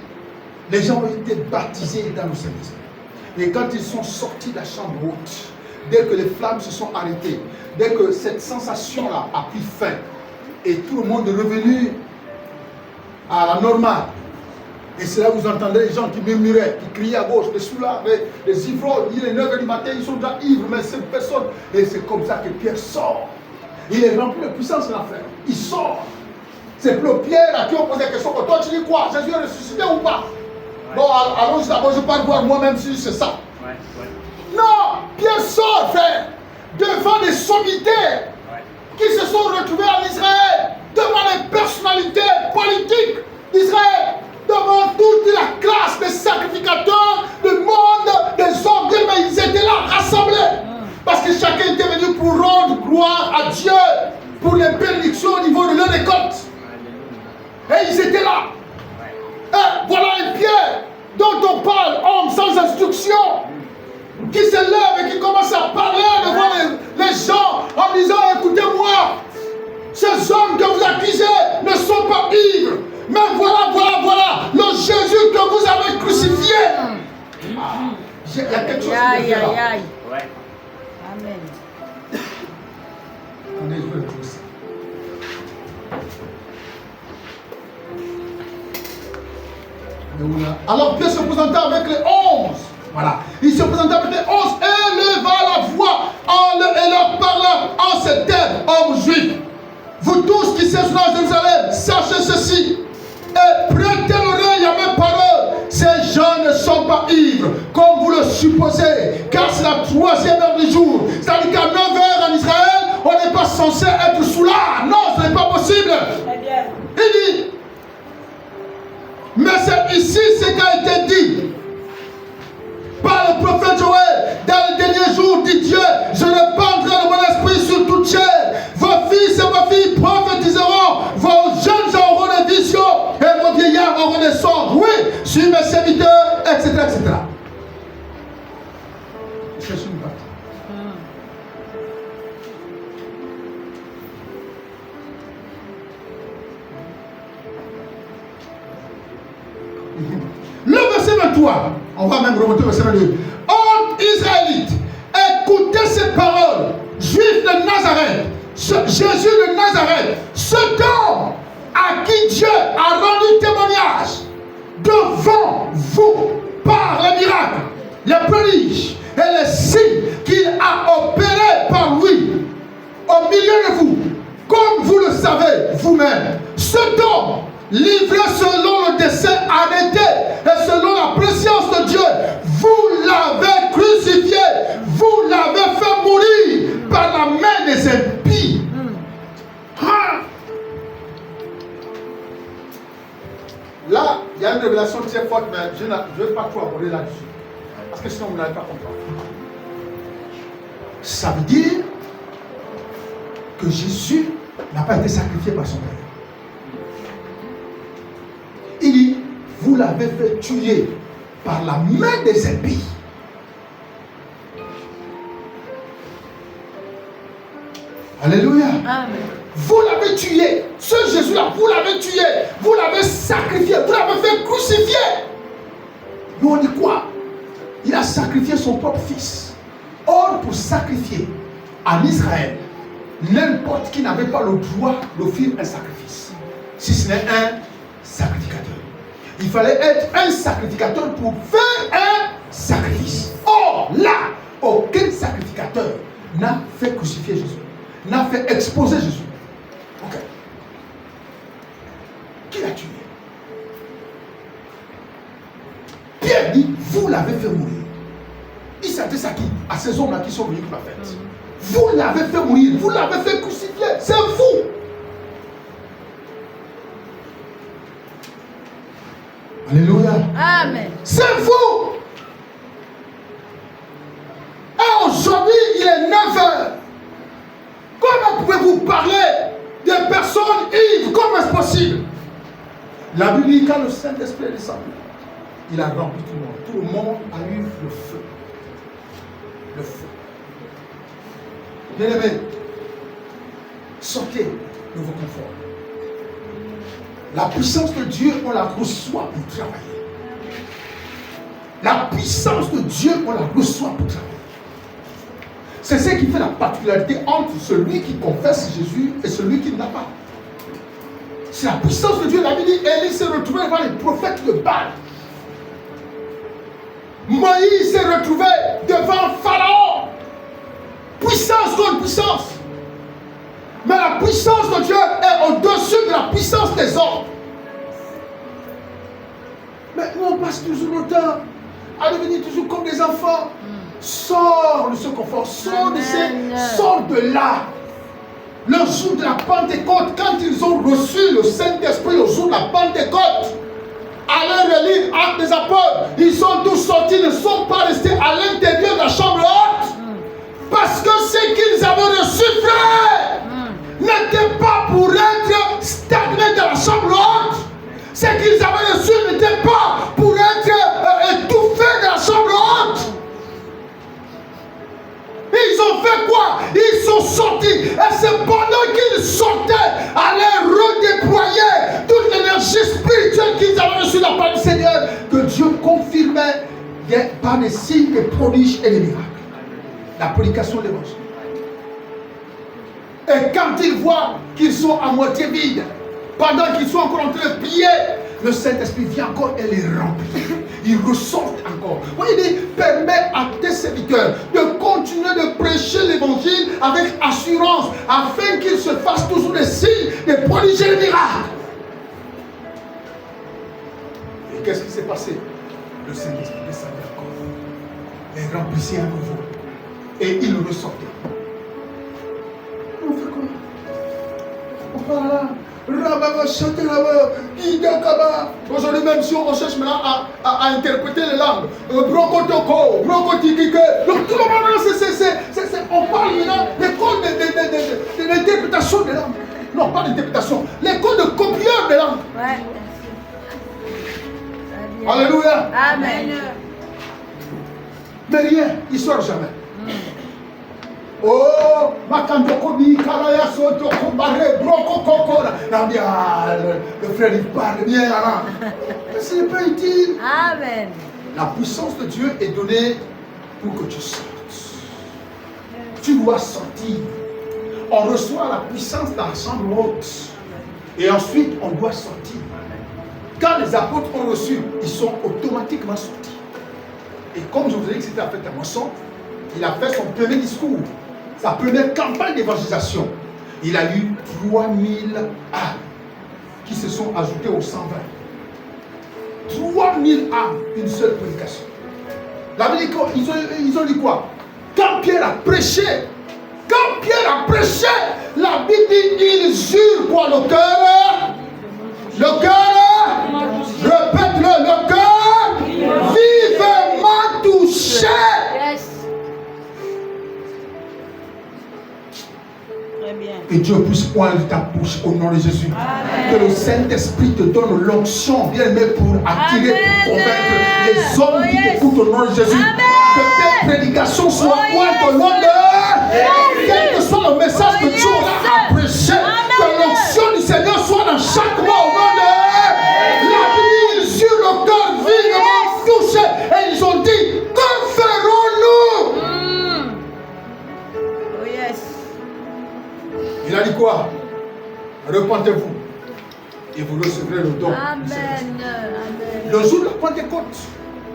Les gens ont été baptisés dans le Saint-Esprit. Et quand ils sont sortis de la chambre haute, dès que les flammes se sont arrêtées, dès que cette sensation-là a pris fin, et tout le monde est revenu à la normale, et c'est là que vous entendez les gens qui murmuraient, qui criaient à gauche, les soulats, les ivrognes, il est 9h du matin, ils sont déjà ivres, mais c'est personne. Et c'est comme ça que Pierre sort. Il est rempli de puissance de l'affaire. Il sort. C'est plus Pierre à qui on pose la question. Toi, tu dis quoi? Jésus est ressuscité ou pas? Bon, allons-y d'abord, je ne vais pas voir moi-même si c'est ça. Non, Pierre sort, frère, devant des sommitaires qui se sont retrouvés en Israël, devant les personnalités politiques d'Israël, devant toute la classe des sacrificateurs, du monde, des hommes, mais ils étaient là, rassemblés. Parce que chacun était venu pour rendre gloire à Dieu, pour les bénédictions au niveau de leur récolte. Et ils étaient là. Et voilà un Pierre dont on parle, homme sans instruction, qui se lève et qui commence à parler devant les gens en disant, écoutez-moi, ces hommes que vous accusez ne sont pas ivres. Mais voilà, le Jésus que vous avez crucifié. Il y a quelque chose qui est là.
Amen.
On est joué pour ça. Alors Pierre se présenta avec les 11. Voilà. Il se présenta avec les 11 et leva la voix et leur parla en ces termes, hommes juifs. Vous tous qui êtes dans Jérusalem, sachez ceci. Et prêtez l'oreille à mes paroles. Ces gens ne sont pas ivres, comme vous le supposez, car c'est la 3e heure du jour. C'est-à-dire qu'à 9h en Israël, on n'est pas censé être sous là. Non, ce n'est pas possible. Il dit, mais c'est ici ce qui a été dit par le prophète Joël. Dans le dernier jour, dit Dieu, je répandrai de mon esprit sur toute chair. Vos fils et vos filles prophétiseront, vos jeunes auront des visions et vos vieillards auront des songes. Oui, sur mes serviteurs, etc. etc. Je suis une partie. Le verset 23, on va même remonter au verset 22. Ô Israélites, écoutez ces paroles, Juifs de Nazareth, Jésus de Nazareth, cet homme à qui Dieu a rendu témoignage devant vous par les miracles, les prodiges et les signes qu'il a opérés par lui au milieu de vous, comme vous le savez vous-même. Cet homme livré selon le dessein arrêté et selon la préscience de Dieu, vous l'avez crucifié, vous l'avez fait mourir par la main des impies. Là, il y a une révélation très forte, mais je ne veux pas trop aborder là-dessus. Parce que sinon, vous n'allez pas comprendre. Ça veut dire que Jésus n'a pas été sacrifié par son Père. Il dit, vous l'avez fait tuer par la main des impies. Alléluia.
Amen.
Vous l'avez tué. Ce Jésus-là, vous l'avez tué. Vous l'avez sacrifié. Vous l'avez fait crucifier. Nous on dit quoi? Il a sacrifié son propre fils. Or, pour sacrifier en Israël, n'importe qui n'avait pas le droit d'offrir un sacrifice, si ce n'est un sacrificateur. Il fallait être un sacrificateur pour faire un sacrifice. Or, là, aucun sacrificateur n'a fait crucifier Jésus, n'a fait exposer Jésus. Ok. Qui l'a tué? Pierre dit, vous l'avez fait mourir. Il s'adresse à qui? À ces hommes-là qui sont venus pour la fête. Vous l'avez fait mourir, vous l'avez fait crucifier. C'est vous. Alléluia.
Amen.
C'est vous. Et aujourd'hui, il est 9h. Comment pouvez-vous parler des personnes ivres? Comment est-ce possible? La Bible dit, quand le Saint-Esprit est descendu, il a rempli tout le monde. Tout le monde a eu le feu. Le feu. Bien-aimés, sortez de vos conforts. La puissance de Dieu, on la reçoit pour travailler. La puissance de Dieu, on la reçoit pour travailler. C'est ce qui fait la particularité entre celui qui confesse Jésus et celui qui ne l'a pas. C'est la puissance de Dieu. La Bible dit, Élie s'est retrouvé devant les prophètes de Baal. Moïse s'est retrouvé devant Pharaon. Puissance contre puissance. Mais la puissance de Dieu est au-dessus de la puissance des hommes. Mais nous, on passe toujours le temps à devenir toujours comme des enfants. Sors de ce confort, sors de là. Le jour de la Pentecôte, quand ils ont reçu le Saint-Esprit, le jour de la Pentecôte, allez relire Actes des Apôtres, ils sont tous sortis, ne sont pas restés à l'intérieur de la chambre haute. Parce que ce qu'ils avaient reçu, frère, n'était pas pour être stagné dans la chambre haute. Ce qu'ils avaient reçu n'était pas pour être étouffé dans la chambre haute. Ils ont fait quoi? Ils sont sortis. Et c'est pendant qu'ils sortaient, allaient redéployer toute l'énergie spirituelle qu'ils avaient reçue de la part du Seigneur, que Dieu confirmait par des signes, des prodiges et des miracles. La prédication de l'évangile. Et quand ils voient qu'ils sont à moitié vides, pendant qu'ils sont encore en train de prier, le Saint-Esprit vient encore et les remplit. Ils ressortent encore. Vous voyez, il permet à tes serviteurs de continuer de prêcher l'évangile avec assurance, afin qu'ils se fassent toujours des signes, des prodiges et des miracles. Et qu'est-ce qui s'est passé? Le Saint-Esprit descendait encore, les remplissait à nouveau, et ils ressortaient. On fait quoi? On parle là. Aujourd'hui même si on cherche maintenant à interpréter les langues, brocotoko, brocotiki, donc tout le monde, on parle maintenant l'école de l'interprétation des langues. Non, pas d'interprétation, l'école de copieur des langues.
Ouais.
Alléluia.
Amen.
Mais rien, il ne sort jamais. Oh, Makandokobi, Karaya Soto, Kombare, Broko Kokora. Le frère il parle bien là. Mais ce n'est pas utile.
Amen.
La puissance de Dieu est donnée pour que tu sortes. Tu dois sortir. On reçoit la puissance dans la chambre haute. Et ensuite, on doit sortir. Quand les apôtres ont reçu, ils sont automatiquement sortis. Et comme je vous ai dit que c'était la fête à moisson, il a fait son premier discours. Sa première campagne d'évangélisation, il a eu 3000 âmes qui se sont ajoutées aux 120. 3000 âmes, une seule prédication. La Bible dit ils ont dit quoi? Quand Pierre a prêché, la Bible dit ils eurent quoi? Le cœur, répète-le, le cœur vivement touché.
Très bien.
Que Dieu puisse oindre ta bouche au nom de Jésus.
Amen.
Que le Saint-Esprit te donne l'onction bien aimé pour attirer,
Amen.
convaincre les hommes qui
Yes.
t'écoutent au nom de Jésus.
Amen.
Que tes prédications soient ointes au nom de quel que soit le message que tu auras à prêcher. Que l'onction du Seigneur soit dans chaque mot au nom de la Bible sur le cœur vivement touché. Et ils ont dit, que ferons-nous?
Oh yes.
Il a dit quoi? Repentez-vous et vous recevrez le don.
Amen.
du Saint-Esprit.
Amen.
Le jour de la Pentecôte,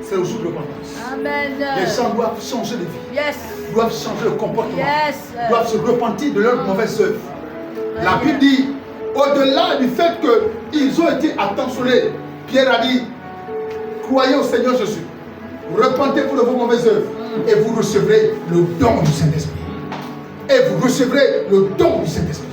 c'est le jour de repentance.
Amen.
Les gens doivent changer de vie,
Yes.
doivent changer de comportement,
Yes.
doivent se repentir de leurs mauvaises œuvres. La
Amen.
Bible dit, au-delà du fait qu'ils ont été attentionnés, Pierre a dit, croyez au Seigneur Jésus, repentez-vous de vos mauvaises œuvres et vous recevrez le don du Saint-Esprit. Et vous recevrez le don du Saint-Esprit.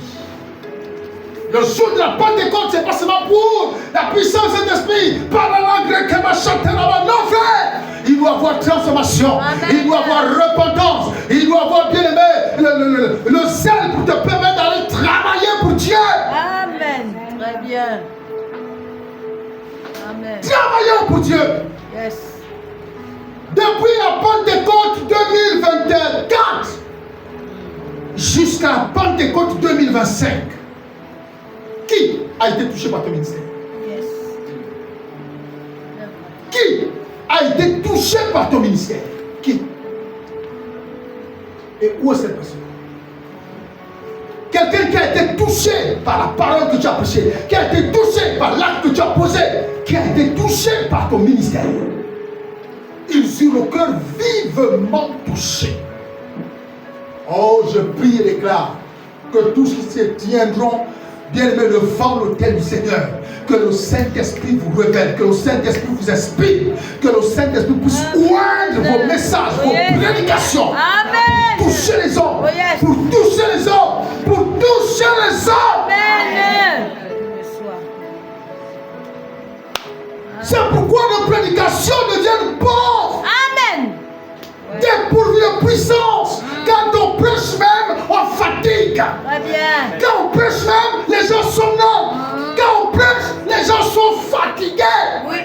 Le jour de la Pentecôte, c'est pas seulement pour la puissance de Saint-Esprit. Par la langue grecque, non frère. Il doit y avoir transformation.
Amen.
Il doit y avoir repentance. Il doit y avoir bien aimé le zèle pour te permettre d'aller travailler pour Dieu.
Amen. Très bien. Amen.
Travailler pour Dieu.
Yes.
Depuis la Pentecôte 2024 jusqu'à la Pentecôte 2025. Qui a été touché par ton ministère?
Yes.
Qui a été touché par ton ministère? Qui? Et où est cette personne? Quelqu'un qui a été touché par la parole que tu as prêchée, qui a été touché par l'acte que tu as posé, qui a été touché par ton ministère. Ils eurent le cœur vivement touché. Oh, je prie et déclare que tous qui se tiendront bien-aimés devant l'autel du Seigneur, que le Saint-Esprit vous révèle, que le Saint-Esprit vous inspire, que le Saint-Esprit puisse oindre vos messages, vos prédications,
Amen.
pour toucher les hommes,
Oh, yes.
pour toucher les hommes, pour toucher les hommes.
Amen.
C'est pourquoi nos prédications deviennent pauvres,
Amen.
dépourvues de puissance. Quand on prêche même, on fatigue.
Très bien.
Quand on prêche même, les gens sont somnolents. Quand on prêche, les gens sont fatigués.
Oui.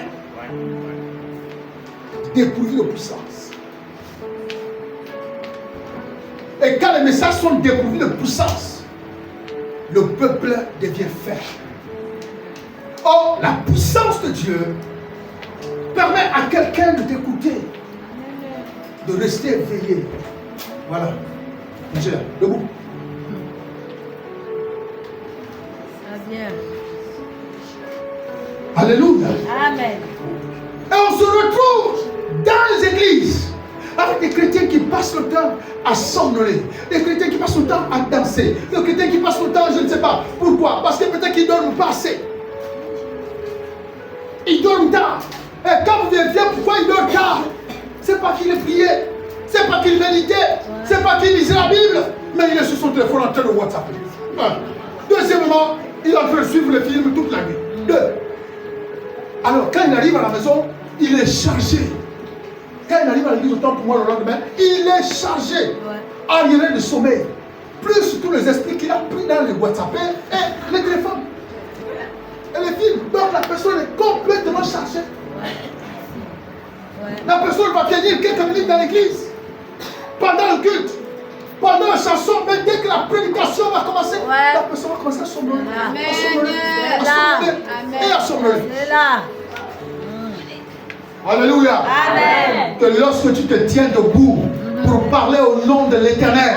Dépourvus de puissance. Et quand les messages sont dépourvus de puissance, le peuple devient faible. Or, la puissance de Dieu permet à quelqu'un de t'écouter, de rester éveillé. Voilà. Monsieur là, debout.
Très bien.
Alléluia.
Amen.
Et on se retrouve dans les églises avec des chrétiens qui passent le temps à somnoler, des chrétiens qui passent le temps à danser, des chrétiens qui passent le temps, je ne sais pas. Pourquoi? Parce que peut-être qu'ils dorment pas assez. Ils dorment tard. Et quand vous vérifiez pourquoi ils dorment tard, c'est pas qu'il priait, c'est pas qu'il méditait, c'est pas qu'il lisait la Bible, mais il est sur son téléphone en train de WhatsApp. Deuxièmement, il est en train de suivre les films toute la nuit. Deux. Alors quand il arrive à la maison, il est chargé. Quand il arrive à l'église autant pour moi le lendemain, il est chargé. Arriéré de sommeil. Plus tous les esprits qu'il a pris dans les WhatsApp et les téléphones. Et les films. Donc la personne est complètement chargée. La personne va tenir quelques minutes dans l'église. Pendant le culte. Pendant la chanson, mais dès que la prédication va commencer, la personne va commencer à somnoler. Et à somnoler.
C'est là.
Alléluia.
Amen.
Que lorsque tu te tiens debout pour parler au nom de l'Éternel,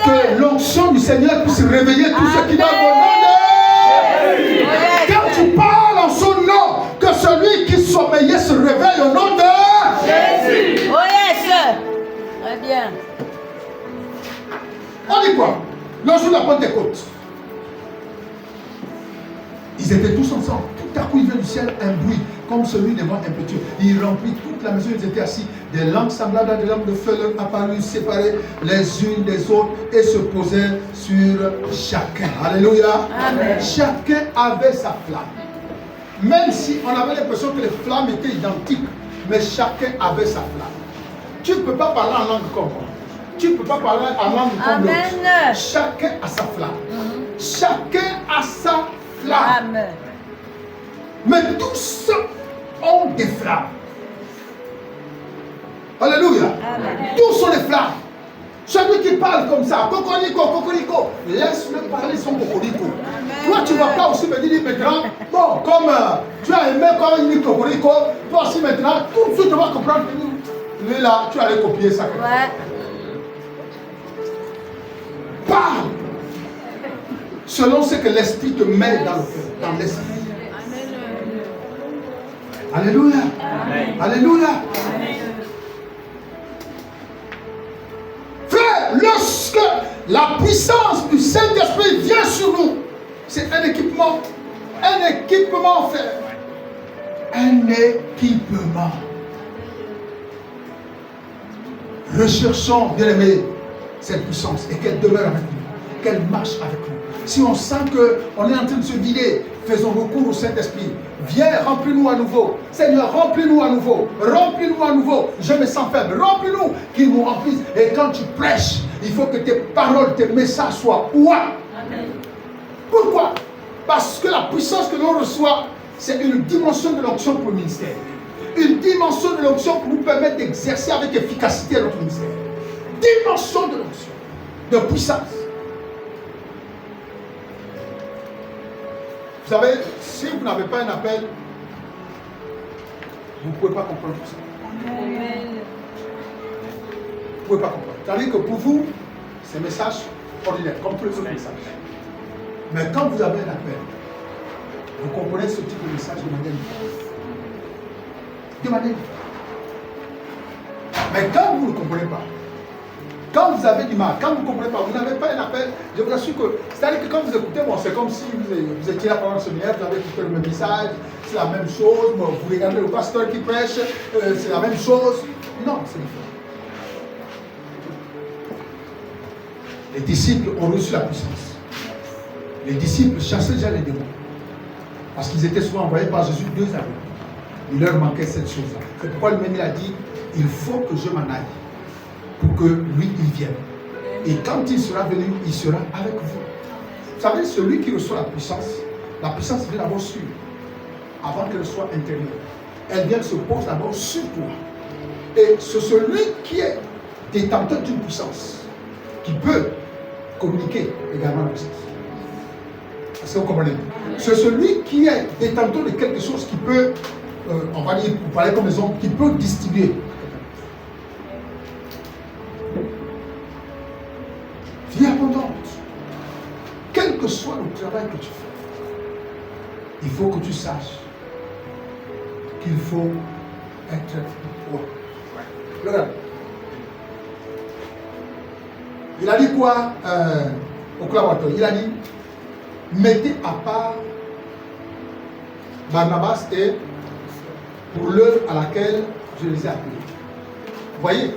que l'onction du Seigneur puisse réveiller tous ceux qui doivent au nom de... Quand tu parles en son nom, que celui qui sommeillait se réveille au nom de
Jésus. Oh yes. Très bien.
On dit quoi? Le jour de la Pentecôte, ils étaient tous ensemble. Tout à coup, il vient du ciel un bruit, comme celui des vents impétueux. Il remplit toute la maison, ils étaient assis. Des lampes semblables à des lampes de feu leur apparurent séparées les unes des autres et se posaient sur chacun. Alléluia.
Amen.
Chacun avait sa flamme. Même si on avait l'impression que les flammes étaient identiques, mais chacun avait sa flamme. Tu ne peux pas parler en langue comme moi. tu ne peux pas parler en langue comme l'autre.
Amen.
Chacun a sa flamme. Chacun a sa flamme.
Amen.
Mais tous ont des flammes. Alléluia.
Amen.
Tous ont des flammes. Celui qui parle comme ça, cocorico, cocorico, laisse-le parler son cocorico. Toi, tu ne vas pas aussi me dire maintenant, bon, comme tu as aimé quand il dit cocorico, toi aussi maintenant, tout de suite tu vas comprendre que lui là, tu allais copier ça.
Ouais.
Parle selon ce que l'esprit te met dans le cœur, dans l'esprit. Alléluia.
Amen.
Alléluia. Frère, lorsque la puissance du Saint-Esprit vient sur nous, c'est un équipement. Un équipement, frère. Un équipement. Recherchons, bien aimé, cette puissance et qu'elle demeure avec nous, qu'elle marche avec nous. Si on sent qu'on est en train de se vider, faisons recours au Saint-Esprit. Viens, remplis-nous à nouveau. Seigneur, remplis-nous à nouveau. Remplis-nous à nouveau. Je me sens faible. Remplis-nous, qu'il nous remplisse. Et quand tu prêches, il faut que tes paroles, tes messages soient ouah. Pourquoi? Parce que la puissance que l'on reçoit, c'est une dimension de l'onction pour le ministère. Une dimension de l'onction pour nous permettre d'exercer avec efficacité notre ministère. Dimension de l'onction, de puissance. Vous savez, si vous n'avez pas un appel, vous ne pouvez pas comprendre tout ça.
Amen.
Vous ne pouvez pas comprendre. C'est-à-dire que pour vous, c'est un message ordinaire, comme tous les autres messages. Mais quand vous avez un appel, vous comprenez ce type de message de manière différente. De manière différente. Mais quand vous ne comprenez pas, quand vous avez du mal, quand vous ne comprenez pas, vous n'avez pas un appel, je vous assure que, c'est-à-dire que quand vous écoutez, bon, c'est comme si vous étiez là pendant le séminaire, vous avez écouté le même message, c'est la même chose, bon, vous regardez le pasteur qui prêche, c'est la même chose. Non, c'est différent. Les disciples ont reçu la puissance. Les disciples chassaient déjà les démons. Parce qu'ils étaient souvent envoyés par Jésus 2 années. Il leur manquait cette chose-là. C'est pourquoi lui-même il a dit, il faut que je m'en aille pour que lui il vienne. Et quand il sera venu, il sera avec vous. Vous savez, celui qui reçoit la puissance vient d'abord sur, avant qu'elle soit intérieure. Elle vient se poser d'abord sur toi. Et c'est celui qui est détenteur d'une puissance, qui peut communiquer également la puissance. Est-ce que vous comprenez? C'est celui qui est détenteur de quelque chose qui peut, on va dire, pour parler comme les hommes, qui peut distribuer. Vie abondante. Quel que soit le travail que tu fais, il faut que tu saches qu'il faut être roi. Regarde. Il a dit quoi au collaborateur? Il a dit, mettez à part Barnabas et pour l'œuvre à laquelle je les ai appelés. Vous voyez,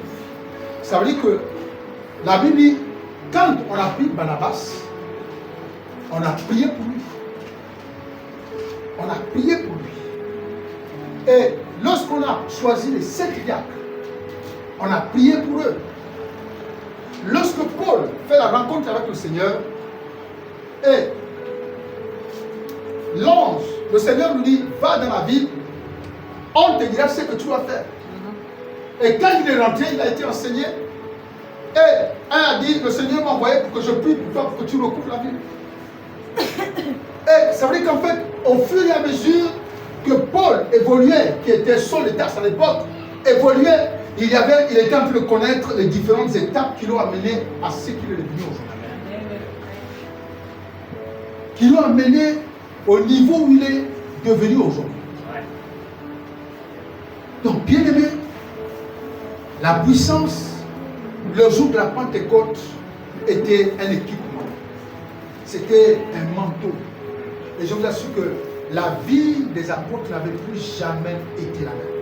ça veut dire que la Bible dit, quand on a pris Barnabas, on a prié pour lui. On a prié pour lui. Et lorsqu'on a choisi les 7 diacres, on a prié pour eux. Lorsque Paul fait la rencontre avec le Seigneur, et l'ange, le Seigneur lui dit, va dans la ville, on te dira ce que tu dois faire. Et quand il est rentré, il a été enseigné. Et un a dit, le Seigneur m'a envoyé pour que je prie pour toi, pour que tu recouvres la ville. Et ça veut dire qu'en fait, au fur et à mesure que Paul évoluait, qui était Saul de Tarse à l'époque, évoluait, il était en train de connaître les différentes étapes qui l'ont amené à ce qu'il est devenu aujourd'hui. Qui l'ont amené au niveau où il est devenu aujourd'hui. Donc, bien aimé, la puissance, le jour de la Pentecôte, était un équipement. C'était un manteau. Et je vous assure que la vie des apôtres n'avait plus jamais été la même.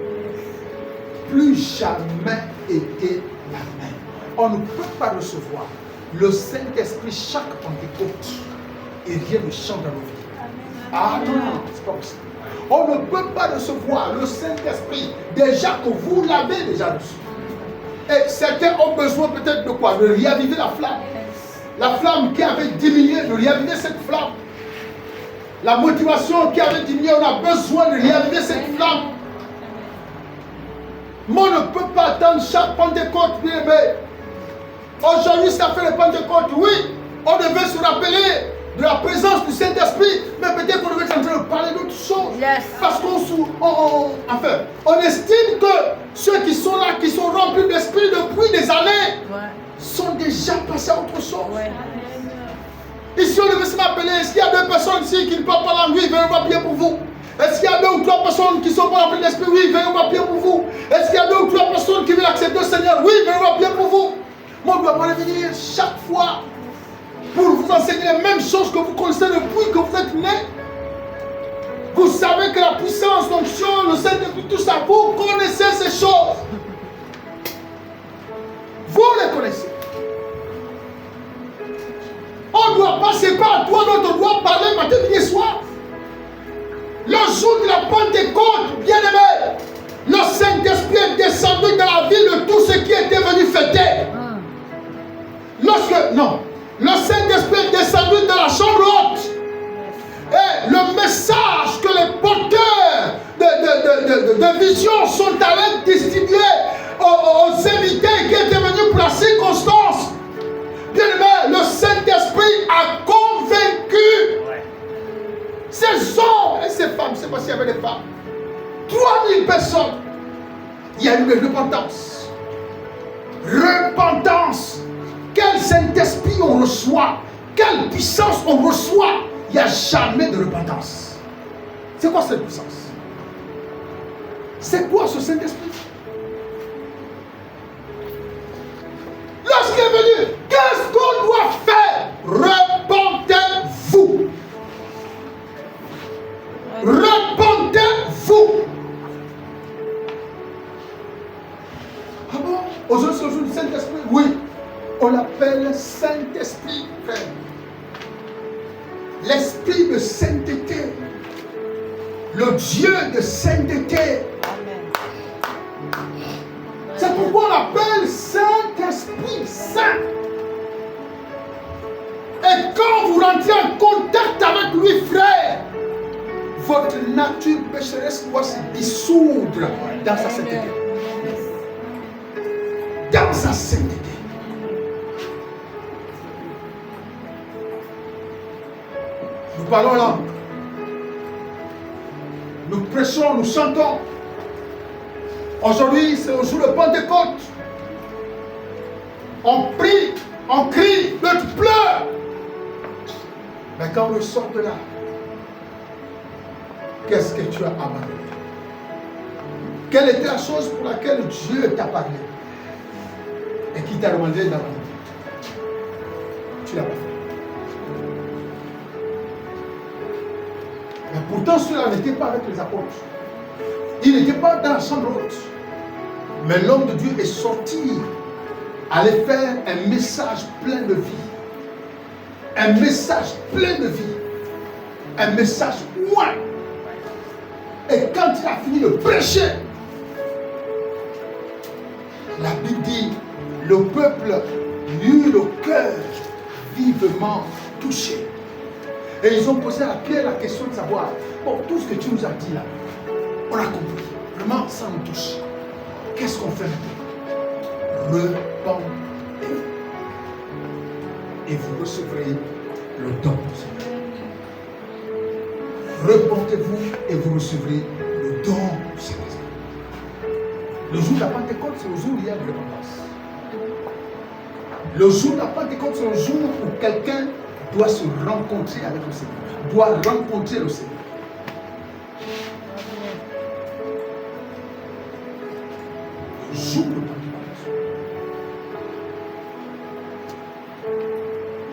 Plus jamais été la même. On ne peut pas recevoir le Saint-Esprit chaque Pentecôte et rien ne change dans nos vies. Ah non, non, c'est pas possible. On ne peut pas recevoir le Saint-Esprit déjà que vous l'avez déjà reçu. Et certains ont besoin peut-être de quoi? De réaviver la flamme. La flamme qui avait diminué, de réaviver cette flamme. La motivation qui avait diminué, on a besoin de réaviver cette flamme. Moi, on ne peut pas attendre chaque Pentecôte, bien aimé. Aujourd'hui, ça fait le Pentecôte. Oui, on devait se rappeler de la présence du Saint-Esprit, mais peut-être qu'on devait être en train de parler d'autres choses.
Yes.
Parce on estime que ceux qui sont là, qui sont remplis d'esprit depuis des années, sont déjà passés à autre chose.
Ouais.
Ici, on devait se rappeler, est-ce qu'il y a deux personnes ici qui ne parlent pas langue? Oui, venez voir prier pour vous. Est-ce qu'il y a deux ou trois personnes qui ne sont pas remplies d'esprit? Oui, venez voir prier pour vous. Est-ce qu'il y a deux ou trois personnes qui veulent accepter le Seigneur? Oui, venez voir prier pour vous. Moi, on ne doit pas revenir chaque fois pour vous enseigner les mêmes choses que vous connaissez depuis que vous êtes nés. Vous savez que la puissance, l'onction, le Saint-Esprit, tout ça, vous connaissez ces choses. Vous les connaissez. On ne doit pas, c'est pas à toi dont on doit parler matin, midi et soir. Le jour de la Pentecôte, bien aimé, le Saint-Esprit est descendu dans la vie de tous ceux qui étaient venus fêter. Le Saint-Esprit est descendu dans la chambre haute. Et le message que les porteurs de vision sont allés distribuer aux invités qui étaient venus pour la circonstance. Bien aimé, le Saint-Esprit a convaincu ces hommes et ces femmes. Je ne sais pas s'il y avait des femmes. 3000 personnes. Il y a eu une repentance. Repentance. Quel Saint-Esprit on reçoit. Quelle puissance on reçoit. Il n'y a jamais de repentance. C'est quoi cette puissance? C'est quoi ce Saint-Esprit? Lorsqu'il est venu, qu'est-ce qu'on doit faire? Repentez-vous. Repentez-vous. Ah bon? Aujourd'hui, c'est le jour du Saint-Esprit? Oui. On l'appelle Saint-Esprit, frère. L'Esprit de sainteté. Le Dieu de sainteté. C'est pourquoi on l'appelle Saint-Esprit Saint. Et quand vous rentrez en contact avec lui, frère, votre nature pécheresse doit se dissoudre dans sa sainteté. Dans sa sainteté. Nous parlons là. Nous prêchons, nous chantons. Aujourd'hui, c'est le jour de Pentecôte. On prie, on crie, d'autres pleurent. Mais quand on sort de là, qu'est-ce que tu as abandonné? Quelle était la chose pour laquelle Dieu t'a parlé et qui t'a demandé d'abandonner? Tu l'as pas fait. Mais pourtant, cela n'était pas avec les apôtres. Il n'était pas dans la chambre haute. Mais l'homme de Dieu est sorti, aller faire un message plein de vie. Un message plein de vie. Un message loin. Et quand il a fini de prêcher, la Bible dit, le peuple eut le cœur vivement touché. Et ils ont posé à Pierre la question de savoir, bon, tout ce que tu nous as dit là, on a compris. Vraiment, ça nous touche. Qu'est-ce qu'on fait maintenant? Repentez-vous. Et vous recevrez le don du Seigneur. Repentez-vous et vous recevrez le don du Seigneur. Le jour de la Pentecôte, c'est le jour où il y a de repentance. Le jour de la Pentecôte, c'est le jour où quelqu'un doit se rencontrer avec le Seigneur. Doit rencontrer le Seigneur. Le jour de Pentecôte.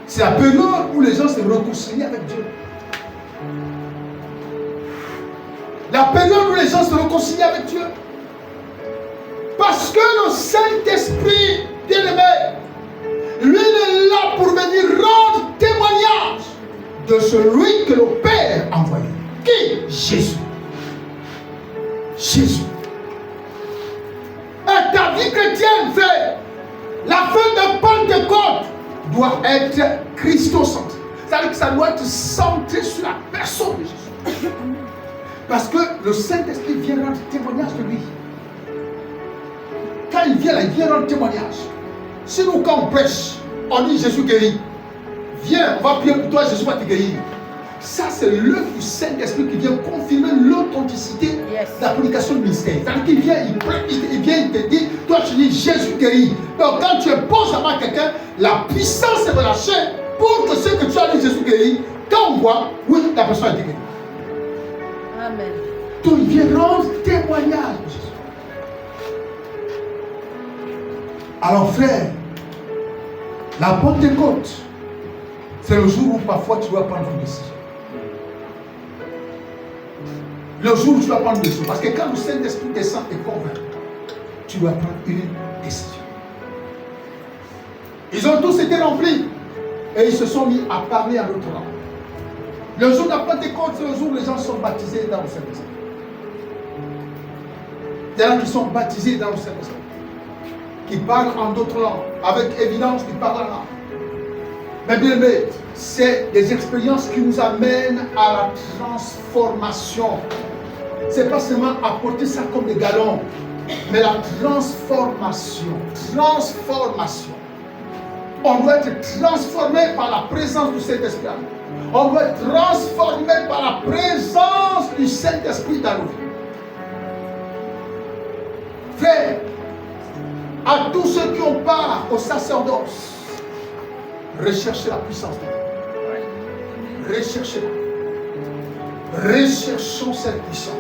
C'est la période où les gens se réconcilient avec Dieu. La période où les gens se réconcilient avec Dieu. Parce que le Saint-Esprit, bien-aimé, lui est là pour venir rendre témoignage de celui que le Père a envoyé. Qui? Jésus. Jésus. Et ta vie chrétienne, frère, doit être christocentré. C'est-à-dire que ça doit être centré sur la personne de Jésus. Parce que le Saint-Esprit vient rendre témoignage de lui. Quand il vient là, il vient rendre témoignage. Si nous, quand on prêche, on dit Jésus guérit. Viens, on va prier pour toi, Jésus va te guérir. Ça, c'est l'œuvre du Saint-Esprit qui vient confirmer l'authenticité de la prédication du ministère. C'est-à-dire qu'il vient, il te dit, toi tu dis Jésus guérit. Donc quand tu imposes la main à quelqu'un, la puissance est relâchée pour que ce que tu as dit Jésus guérit, quand on voit, oui, la personne a été guérie.
Amen.
Donc il vient rendre témoignage de Jésus. Alors frère, la Pentecôte, c'est le jour où parfois tu dois prendre une décision. Le jour où tu dois prendre une décision. Parce que quand le Saint-Esprit descend et convainc, tu dois prendre une décision. Ils ont tous été remplis et ils se sont mis à parler en d'autres langues. Le jour de la Pentecôte, c'est le jour où les gens sont baptisés dans le Saint-Esprit. Il y en a qui sont baptisés dans le Saint-Esprit, qui parlent en d'autres langues, avec évidence qu'ils parlent en langue. Mais bien aimé, c'est des expériences qui nous amènent à la transformation. C'est pas seulement apporter ça comme des galons, mais la transformation. Transformation. On doit être transformé par la présence du Saint-Esprit. On doit être transformé par la présence du Saint-Esprit dans nos vies. Frère, à tous ceux qui ont part au sacerdoce, recherchez la puissance de Dieu. Recherchez-la. Recherchons cette puissance.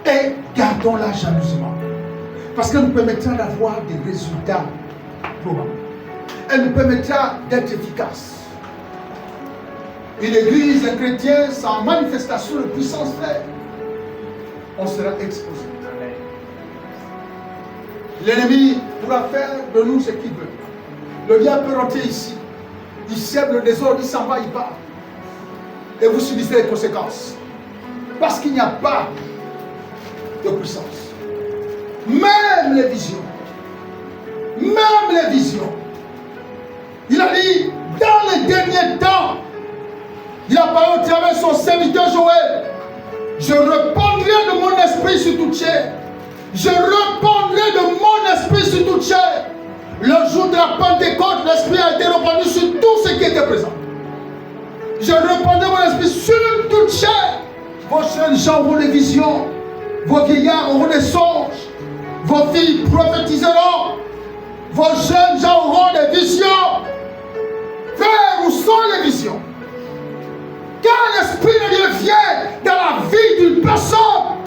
Et gardons-la jalousement. Parce qu'elle nous permettra d'avoir des résultats probables. Elle nous permettra d'être efficaces. Une église, un chrétien, sans manifestation de puissance, frère, on sera exposé. L'ennemi pourra faire de nous ce qu'il veut. Le diable peut rentrer ici. Il sème le désordre, il s'en va, il part. Et vous subissez les conséquences. Parce qu'il n'y a pas de puissance. Même les visions. Même les visions. Il a dit, dans les derniers temps, il a parlé au travers de son serviteur Joël, je répandrai de mon esprit sur toute chair. Je répandrai de mon esprit sur toute chair. Le jour de la Pentecôte, l'esprit a été répandu sur tout ce qui était présent. Je répandrai mon esprit sur toute chair. Vos jeunes gens auront des visions. Vos vieillards auront des songes. Vos filles prophétiseront. Vos jeunes gens auront des visions. Frère, où sont les visions? Quand l'esprit de Dieu vient dans la vie d'une personne,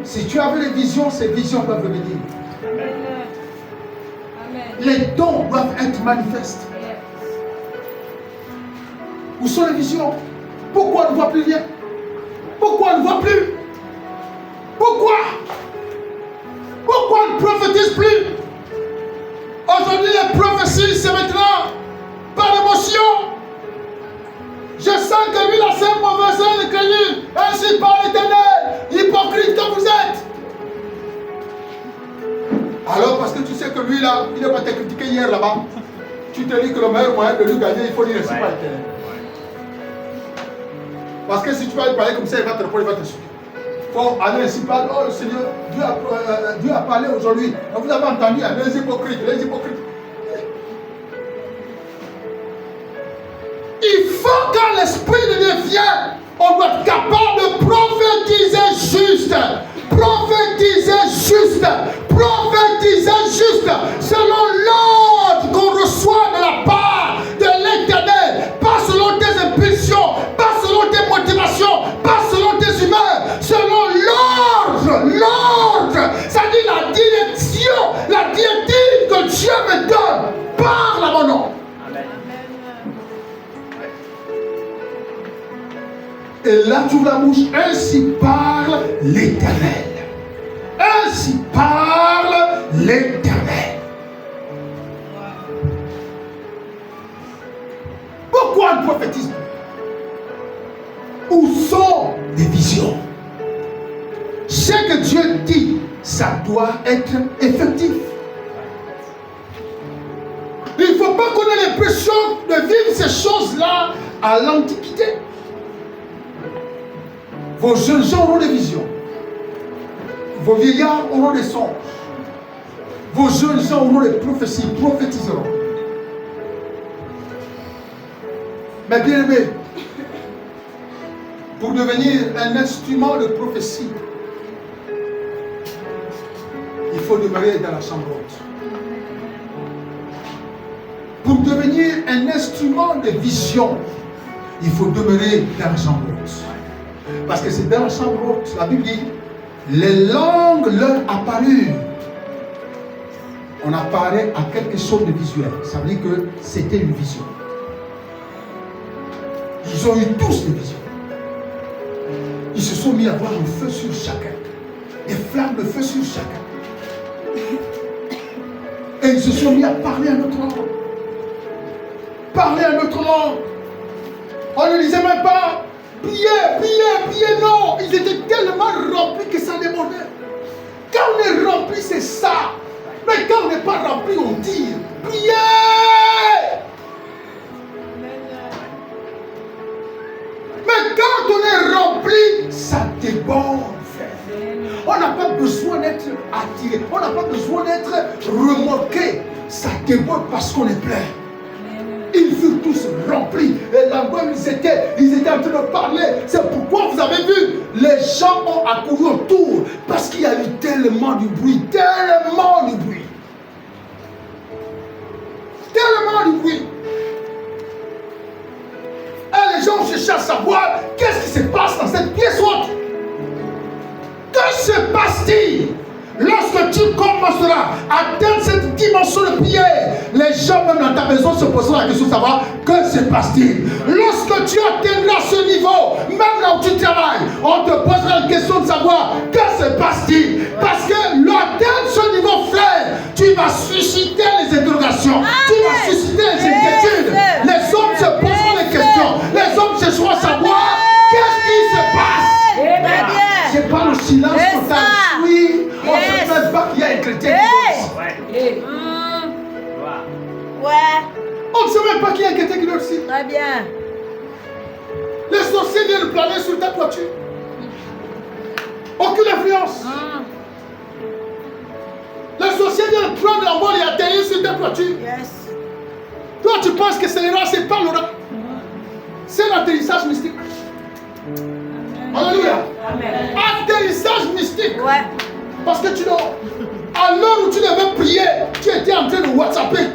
si tu avais des visions, ces visions peuvent venir.
Amen.
Les dons doivent être manifestes. Où sont les visions? Pourquoi on ne voit plus rien? Pourquoi on ne voit plus? Pourquoi? Pourquoi on ne prophétise plus? Aujourd'hui, les prophéties, c'est maintenant par émotion. Je sens que lui, là, c'est un mauvais œil de crédit. Ainsi par l'Éternel, hypocrite que vous êtes. Alors, parce que tu sais que lui, là, il n'a pas été critiqué hier là-bas, tu te dis que le meilleur moyen de lui gagner, il faut dire ainsi par l'Éternel. Parce que si tu vas lui parler comme ça, il va te répondre, il va te suivre. Il faut aller ainsi par, oh le Seigneur, Dieu a parlé aujourd'hui. Vous avez entendu, les hypocrites, les hypocrites. Il faut quand l'Esprit de Dieu vient, on doit être capable de prophétiser juste. Prophétiser juste. Prophétiser juste. Selon l'ordre qu'on reçoit de la part de l'Éternel. Pas selon tes impulsions. Pas selon tes motivations. Pas selon tes humeurs. Selon l'ordre. L'ordre. C'est-à-dire la direction. La directive que Dieu me donne. Parle à mon nom. Et là, tu ouvres la bouche. Ainsi parle l'Éternel. Ainsi parle l'Éternel. Pourquoi on prophétise? Où sont les visions? Ce que Dieu dit, ça doit être effectif. Il ne faut pas qu'on ait l'impression de vivre ces choses-là à l'Antiquité. Vos jeunes gens auront des visions. Vos vieillards auront des songes. Vos jeunes gens auront des prophéties, prophétiseront. Mais bien aimé, pour devenir un instrument de prophétie, il faut demeurer dans la chambre haute. Pour devenir un instrument de vision, il faut demeurer dans la chambre haute. Parce que c'est dans la chambre haute, la Bible dit, les langues leur apparurent. On apparaît à quelque chose de visuel. Ça veut dire que c'était une vision. Ils ont eu tous des visions. Ils se sont mis à voir le feu sur chacun. Des flammes de feu sur chacun. Et ils se sont mis à parler à notre langue. Parler à notre langue. On ne disait même pas priez, priez, priez. Non, ils étaient tellement remplis que ça débordait. Quand on est rempli, c'est ça. Mais quand on n'est pas rempli, on dit priez. Mais quand on est rempli, ça déborde. On n'a pas besoin d'être attiré. On n'a pas besoin d'être remorqué. Ça déborde parce qu'on est plein. Ils furent tous remplis. Et là où ils étaient en train de parler. C'est pourquoi vous avez vu, les gens ont accouru autour. Parce qu'il y a eu tellement de bruit. Tellement de bruit. Tellement de bruit. Et les gens cherchaient à savoir qu'est-ce qui se passe dans cette pièce haute. Que se passe-t-il? Lorsque tu commenceras à atteindre cette dimension de prière, les gens même dans ta maison se poseront la question de savoir que se passe-t-il. Lorsque tu atteindras ce niveau, même là où tu travailles, on te posera la question de savoir que se passe-t-il. Parce que l'atteindre ce niveau, frère, tu vas susciter les interrogations, tu vas susciter les inquiétudes. Les hommes se poseront les questions, les hommes chercheront à savoir qu'est-ce qui se passe. C'est pas le silence total. Oui, on ne se plaint pas qu'il y a un chrétien qui dort. On ne sait même pas qu'il y a un chrétien qui dort ici.
Très bien.
Les sorciers viennent planer sur ta toiture. Aucune influence. Les sorciers viennent prendre la voile et atterrir sur ta toiture.
Yes.
Toi, tu penses que c'est l'erreur, c'est pas l'orage. C'est l'atterrissage mystique. Alléluia.
Amen.
Atterrissage mystique.
Ouais.
Parce que tu dors. À l'heure où tu devais prier, tu étais en train de WhatsApper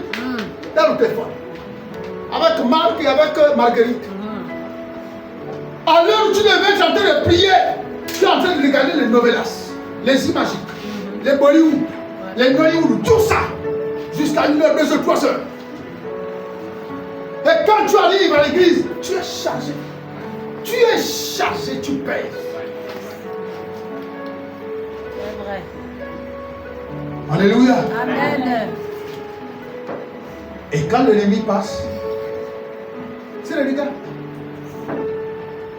dans le téléphone. Avec Marc et avec Marguerite. À l'heure où tu devais être en train de prier, tu es en train de regarder les novelas, les imagiques, les Bollywood, les Nollywood, tout ça. Jusqu'à 1h, 2h, 3h. Et quand tu arrives à l'église, tu es chargé. Tu es chargé, tu payes.
C'est vrai.
Alléluia.
Amen.
Et quand l'ennemi passe, c'est les gars.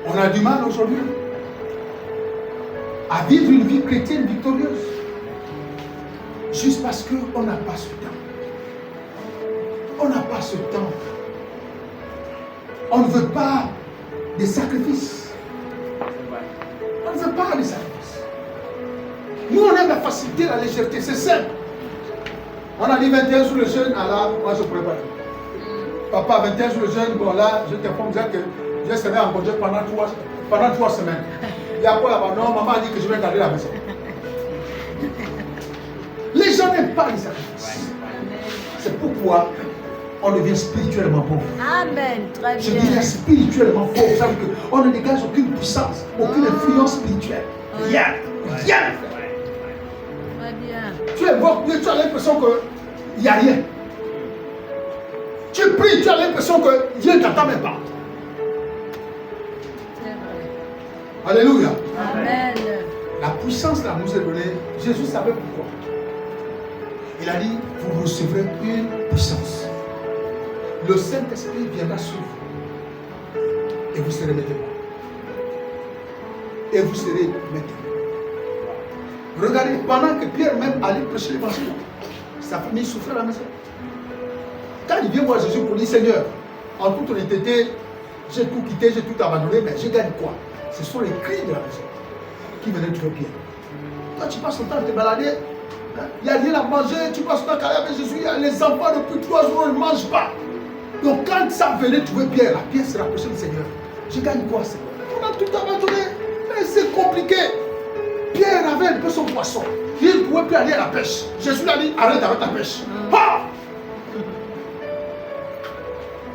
On a du mal aujourd'hui à vivre une vie chrétienne victorieuse. Juste parce qu'on n'a pas ce temps. On n'a pas ce temps. On ne veut pas des sacrifices. On ne veut pas des sacrifices. Nous, on aime la facilité, la légèreté. C'est simple. On a dit 21 jours le jeûne, alors moi je ne pourrais pas. Papa, 21 jours le jeûne, bon là, je t'informe que je serai en congé pendant 3 semaines. Il y a quoi là-bas? Non, maman a dit que je vais garder la maison. Les gens n'aiment pas les sacrifices. C'est pourquoi on devient spirituellement pauvre.
Amen. Très
Je
bien.
deviens spirituellement pauvre. Vous savez qu'on ne dégage aucune puissance, aucune influence spirituelle. Rien. Rien.
Très bien.
Tu invoques Dieu, tu as l'impression qu'il n'y a rien. Tu pries, tu as l'impression que Dieu ne t'entend même pas.
C'est vrai.
Alléluia.
Amen.
La puissance là nous est donnée. Jésus savait pourquoi. Il a dit, vous recevrez une puissance. Le Saint-Esprit viendra sur vous. Et vous serez mes témoins. Et vous serez mes témoins. Regardez, pendant que Pierre même allait prêcher l'évangile, sa famille souffrait à la maison. quand il vient voir Jésus pour dire Seigneur, en toute honnêteté, j'ai tout quitté, j'ai tout abandonné, mais je gagne quoi? Ce sont les cris de la maison qui venaient trouver Pierre. Toi, tu passes ton temps à te balader, hein? Il n'y a rien à manger, tu passes ton temps à aller avec Jésus, les enfants depuis 3 jours ne mangent pas. Donc quand ça venait trouver Pierre, la Pierre se rapprochait du Seigneur. Je gagne quoi, Seigneur? On a tout abandonné, mais c'est compliqué. Pierre avait un peu son poisson. Il ne pouvait plus aller à la pêche. Jésus lui a dit, arrête avec ta pêche. Ah!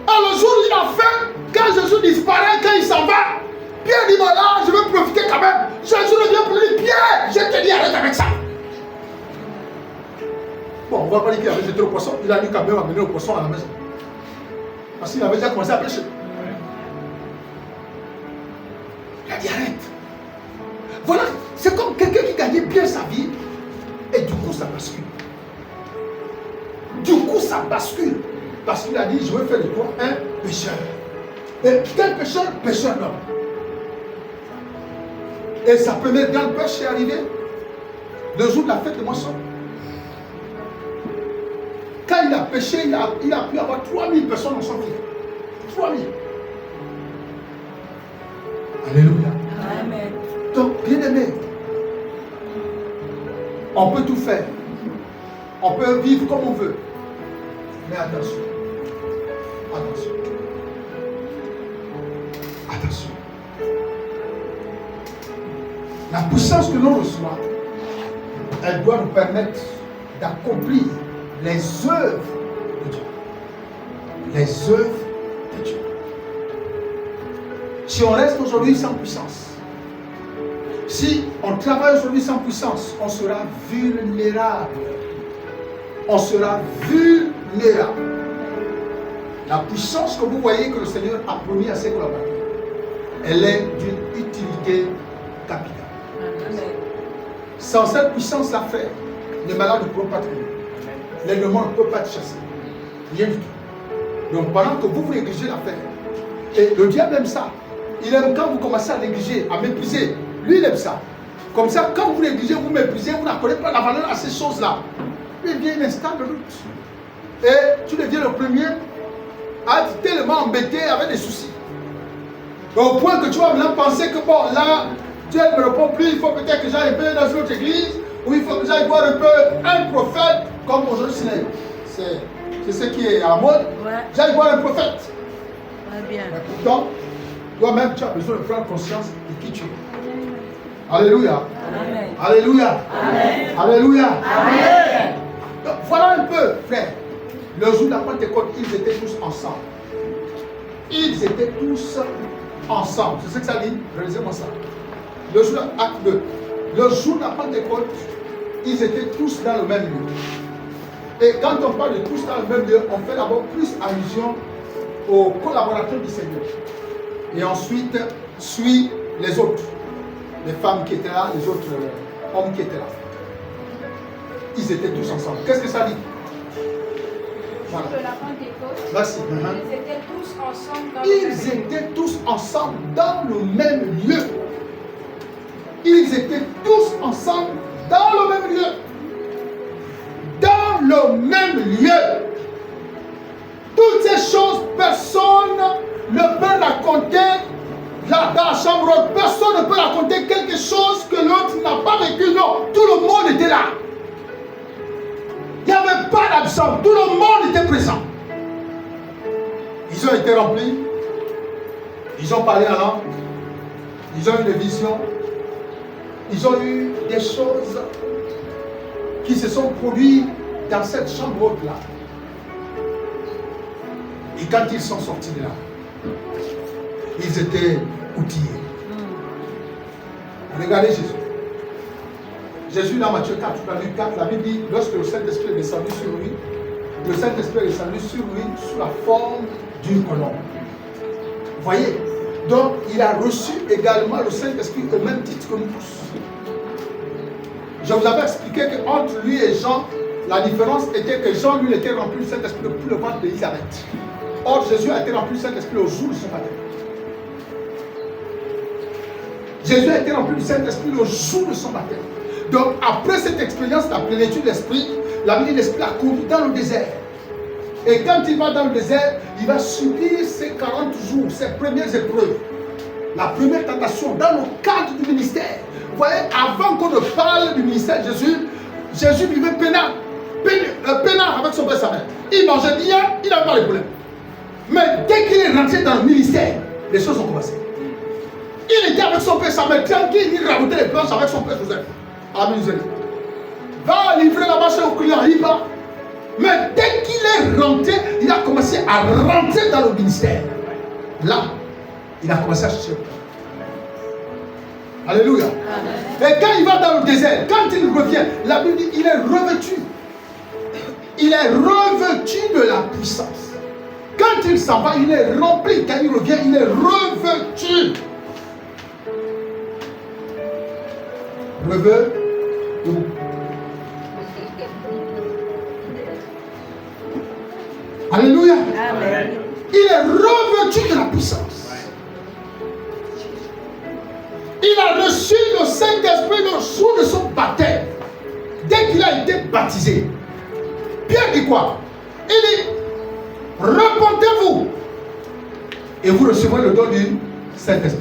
Alors le jour où il a faim, quand Jésus disparaît, quand il s'en va, Pierre dit, voilà, je vais profiter quand même. Jésus revient pour lui dire, Pierre, je te dis, arrête avec ça. Bon, on ne va pas dire qu'il avait jeté le poisson. Il a dit quand même amener le poisson à la maison. Parce qu'il avait déjà commencé à pêcher. Il a dit, arrête. Voilà, c'est comme quelqu'un qui gagnait bien sa vie et du coup ça bascule. Du coup ça bascule. Parce qu'il a dit, je vais faire de toi un pécheur. Et quel pécheur? Pécheur d'homme. Et sa première grande pêche est arrivée le jour de la fête de moisson. Quand il a pêché, il a pu avoir 3000 personnes dans son filet. 3000. Alléluia.
Amen.
Donc, bien aimé, on peut tout faire. On peut vivre comme on veut. Mais attention. Attention. Attention. La puissance que l'on reçoit, elle doit nous permettre d'accomplir les œuvres de Dieu. Les œuvres de Dieu. Si on reste aujourd'hui sans puissance, si on travaille aujourd'hui sans puissance, on sera vulnérable. On sera vulnérable. La puissance que vous voyez que le Seigneur a promis à ses collaborateurs, elle est d'une utilité capitale. Sans cette puissance, la frère, les malades ne pourront pas te trouver. Les démons ne peuvent pas te chasser. Rien du tout. Donc pendant que vous négligez l'affaire, et le diable aime ça. Il aime quand vous commencez à négliger, à mépriser. Lui, il aime ça. Comme ça, quand vous négligez, vous méprisez, vous n'accordez pas la valeur à ces choses-là. Il devient un instant de doute. Et tu deviens le premier à être tellement embêté avec des soucis. Au point que tu vas maintenant penser que bon, là, Dieu ne me répond plus, il faut peut-être que j'aille un peu dans une autre église, ou il faut que j'aille voir un peu un prophète, comme aujourd'hui c'est ce qui est à la mode. Ouais. J'aille voir un prophète.
Ouais, bien.
Mais pourtant, toi-même, tu as besoin de prendre conscience de qui tu es. Alléluia.
Amen.
Alléluia.
Amen.
Alléluia.
Amen.
Donc, voilà un peu, frère. Le jour de la Pentecôte, ils étaient tous ensemble. Ils étaient tous ensemble. C'est ce que ça dit. Relisez-moi ça. Le jour de l'acte 2. Le jour de la Pentecôte, ils étaient tous dans le même lieu. Et quand on parle de tous dans le même lieu, on fait d'abord plus allusion aux collaborateurs du Seigneur. Et ensuite, suit les autres. Les femmes qui étaient là, les autres hommes qui étaient là. Ils étaient tous ensemble. Qu'est-ce que ça dit? Voilà.
De la Pentecôte,
Merci.
Ils étaient tous ensemble dans le
Ils
même
étaient tous ensemble dans le même lieu. Ils étaient tous ensemble dans le même lieu. Dans le même lieu. Toutes ces choses, personne ne peut raconter là dans la chambre haute. Personne ne peut raconter quelque chose que l'autre n'a pas vécu. Non, tout le monde était là. Il n'y avait pas d'absent. Tout le monde était présent. Ils ont été remplis. Ils ont parlé en langue. Ils ont eu des visions. Ils ont eu des choses qui se sont produites dans cette chambre haute là. Et quand ils sont sortis de là, ils étaient outillés. Regardez Jésus. Jésus dans Matthieu 4, Luc 4, la Bible dit, lorsque le Saint-Esprit est descendu sur lui, le Saint-Esprit est descendu sur lui sous la forme d'une colombe. Vous voyez? Donc, il a reçu également le Saint-Esprit au même titre que nous tous. Je vous avais expliqué qu'entre lui et Jean, la différence était que Jean, lui, était rempli du Saint-Esprit depuis le ventre d'Élisabeth. Or, Jésus a été rempli du Saint-Esprit au jour de son baptême. Jésus a été rempli du Saint-Esprit le jour de son baptême. Donc, après cette expérience de la plénitude de l'Esprit, la vie de l'Esprit a conduit dans le désert. Et quand il va dans le désert, il va subir ses 40 jours, ses premières épreuves. La première tentation dans le cadre du ministère. Vous voyez, avant qu'on ne parle du ministère de Jésus, Jésus vivait peinard avec son père et sa mère. Il mangeait bien, il n'avait pas de problème. Mais dès qu'il est rentré dans le ministère, les choses ont commencé. Il était avec son père et sa mère, tranquille, il rabotait les planches avec son père Joseph. Amusez. Va livrer la marche au client, il va. Mais dès qu'il est rentré, il a commencé à rentrer dans le ministère. Là, il a commencé à chercher. Alléluia. Amen. Et quand il va dans le désert, quand il revient, la Bible dit il est revêtu. Il est revêtu de la puissance. Quand il s'en va, il est rempli. Quand il revient, il est revêtu. Revêtu. Alléluia. Amen. Il est revêtu de la puissance. Il a reçu le Saint-Esprit le jour de son baptême. Dès qu'il a été baptisé. Pierre dit quoi? Il dit, repentez-vous et vous recevrez le don du Saint-Esprit.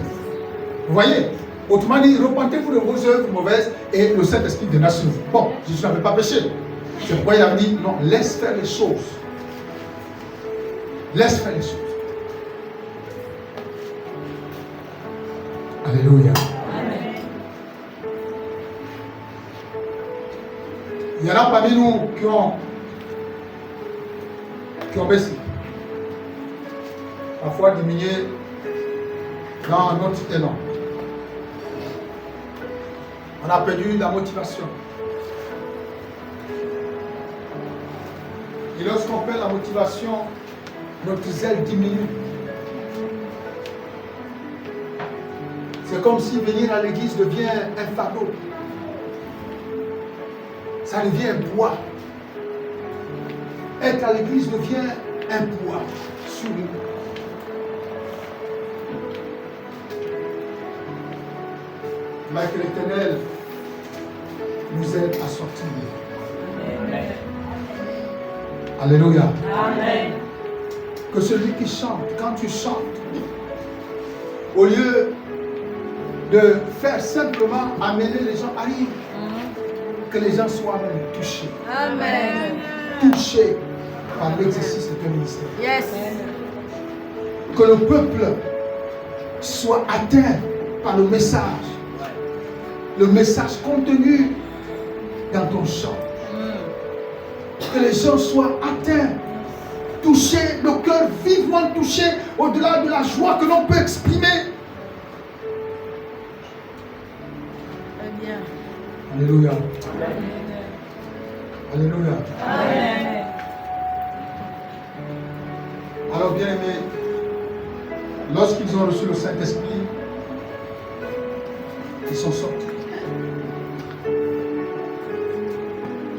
Vous voyez? Autrement dit, repentez-vous de vos œuvres mauvaises et le Saint-Esprit viendra sur vous. Bon, Jésus n'avait pas péché. C'est pourquoi il a dit, non, laisse faire les choses. Laisse faire les choses. Alléluia. Amen. Il y en a parmi nous qui ont baissé. Parfois diminué dans notre élan. On a perdu la motivation. Et lorsqu'on perd la motivation, notre zèle diminue. C'est comme si venir à l'église devient un fardeau. Ça devient un poids. Être à l'église devient un poids sur nous. Mais que l'Éternel nous aide à sortir. Amen. Alléluia. Amen. Que celui qui chante, quand tu chantes, au lieu de faire simplement amener les gens, arrive, que les gens soient même touchés. Amen. Touchés par l'exercice de ton ministère. Yes. Que le peuple soit atteint par le message contenu dans ton chant. Que les gens soient atteints, touchés, le cœur vivement touché, au-delà de la joie que l'on peut exprimer. Alléluia. Alléluia. Amen. Alors, bien aimés, lorsqu'ils ont reçu le Saint-Esprit, ils sont sortis.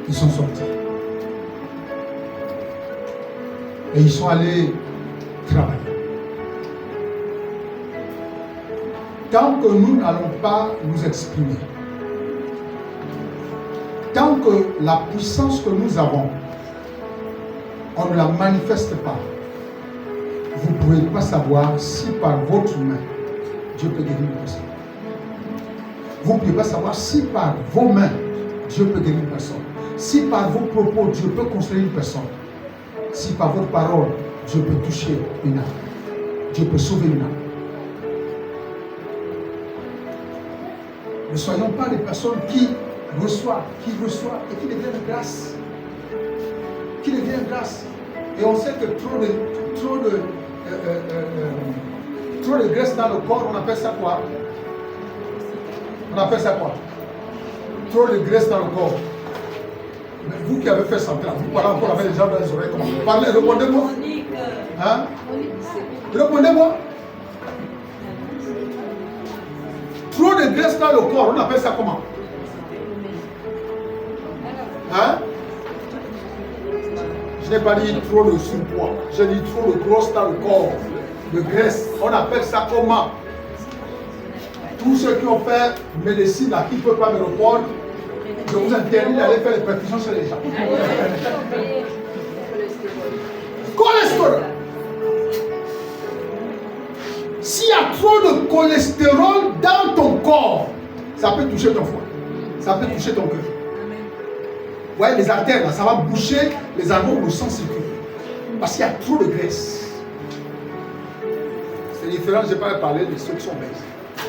Ils sont sortis. Et ils sont allés travailler. Tant que nous n'allons pas nous exprimer, tant que la puissance que nous avons, on ne la manifeste pas, vous ne pouvez pas savoir si par votre main, Dieu peut guérir une personne. Vous ne pouvez pas savoir si par vos mains, Dieu peut guérir une personne. Si par vos propos, Dieu peut construire une personne. Si par votre parole, Dieu peut toucher une âme. Dieu peut sauver une âme. Ne soyons pas des personnes qui reçoivent et qui deviennent grâce. Qui deviennent grâce. Et on sait que trop de graisse dans le corps, on appelle ça quoi? On appelle ça quoi? Trop de graisse dans le corps. Mais vous qui avez fait santé, vous parlez encore avec les gens dans les oreilles. Parlez, répondez-moi. Hein? Répondez-moi. Trop de graisse dans le corps, on appelle ça comment? Hein? Je n'ai pas dit trop de surpoids, j'ai dit trop de grosse dans le corps, de graisse. On appelle ça comment? Tous ceux qui ont fait médecine là, qui ne peuvent pas me répondre, je vous interdis d'aller faire les perfusions sur les gens. Ça peut toucher ton foie. Ça peut toucher ton cœur.
Amen.
Vous voyez, les artères, là, ça va boucher les endroits où le sang circule. Parce qu'il y a trop de graisse. C'est différent, je n'ai pas parlé de ceux qui sont obèses.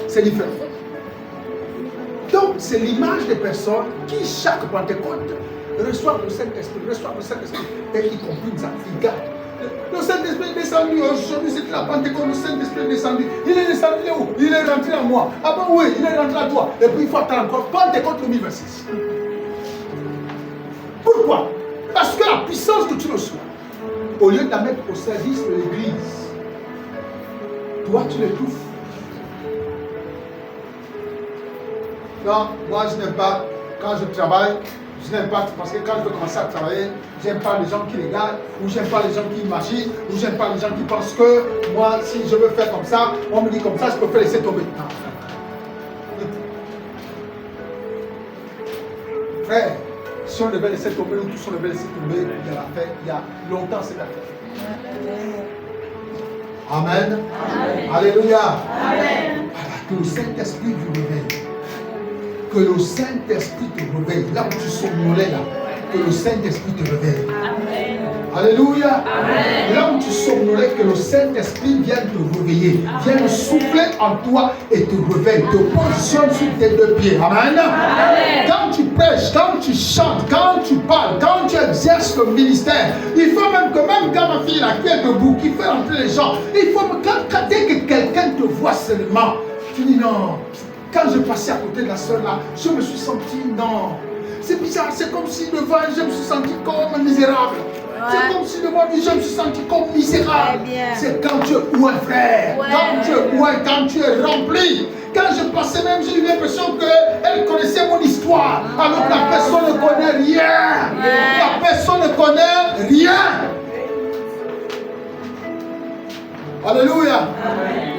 C'est différent. Donc, c'est l'image des personnes qui, chaque Pentecôte, reçoivent le Saint-Esprit, et y compris ils gardent. Le Saint-Esprit est descendu aujourd'hui, c'est la Pentecôte, le Saint-Esprit est descendu. Il est descendu où? Il est rentré en moi. Ah ben oui, il est rentré à toi. Et puis il faut attendre encore Pentecôte 2026. Pourquoi? Parce que la puissance que tu reçois, au lieu de la mettre au service de l'église, toi tu l'étouffes. Non, moi je n'aime pas, quand je travaille, je n'aime pas, parce que quand je veux commencer à travailler, j'aime pas les gens qui regardent, ou j'aime pas les gens qui imaginent, ou j'aime pas les gens qui pensent que moi, si je veux faire comme ça, on me dit comme ça, je peux faire laisser tomber. Non. Frère, si on devait laisser tomber, nous tous on devait laisser tomber, il y a la fête, il y a longtemps c'est la fête. Amen. Amen. Alléluia. Amen. Voilà, que le Saint-Esprit vous réveille. Que le Saint-Esprit te réveille. Là où tu somnolais là, que le Saint-Esprit te réveille. Amen. Alléluia. Amen. Là où tu somnolais, que le Saint-Esprit vienne te réveiller. Vienne souffler en toi et te réveille. Te positionne sur tes deux pieds. Amen. Amen. Quand tu prêches, quand tu chantes, quand tu parles, quand tu exerces le ministère, il faut même que même quand ma fille là qui est debout, qui fait entrer les gens, il faut quand dès que quelqu'un te voit seulement, tu dis non. Quand je passais à côté de la soeur là, je me suis senti non. C'est bizarre, c'est comme si devant je me suis senti comme misérable. Ouais. C'est comme si devant lui je me suis senti comme misérable. C'est quand tu es ouin, frère. Ouais. Quand tu es ouin, quand tu es rempli. Quand je passais même, j'ai eu l'impression qu'elle connaissait mon histoire. Alors que la personne ne connaît rien. Ouais. La personne ne connaît rien. Alléluia. Amen.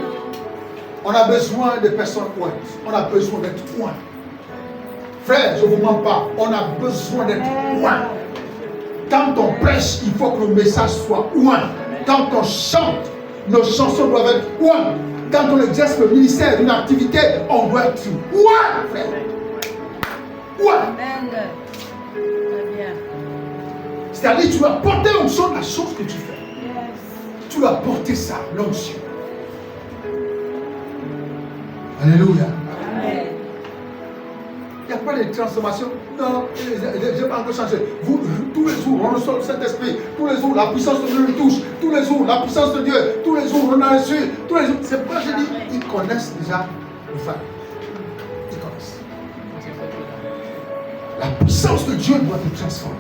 On a besoin de personnes ouin. On a besoin d'être ouin. Frère, je ne vous mens pas. On a besoin d'être ouin. Quand on prêche, il faut que le message soit ouin. Quand on chante, nos chansons doivent être ouin. Quand on exerce le ministère d'une activité, on doit être ouin, frère. Ouin. C'est-à-dire, tu dois porter l'onction de la chose que tu fais. Tu dois porter ça, l'onction. Alléluia. Amen. Il n'y a pas de transformation. Non, je n'ai pas encore changé. Vous, tous les jours, on reçoit le Saint-Esprit. Tous les jours, la puissance de Dieu nous touche. Tous les jours, la puissance de Dieu. Tous les jours, on a reçu. Tous les jours. C'est pourquoi je dis, ils connaissent déjà le Père. Ils connaissent. La puissance de Dieu doit te transformer.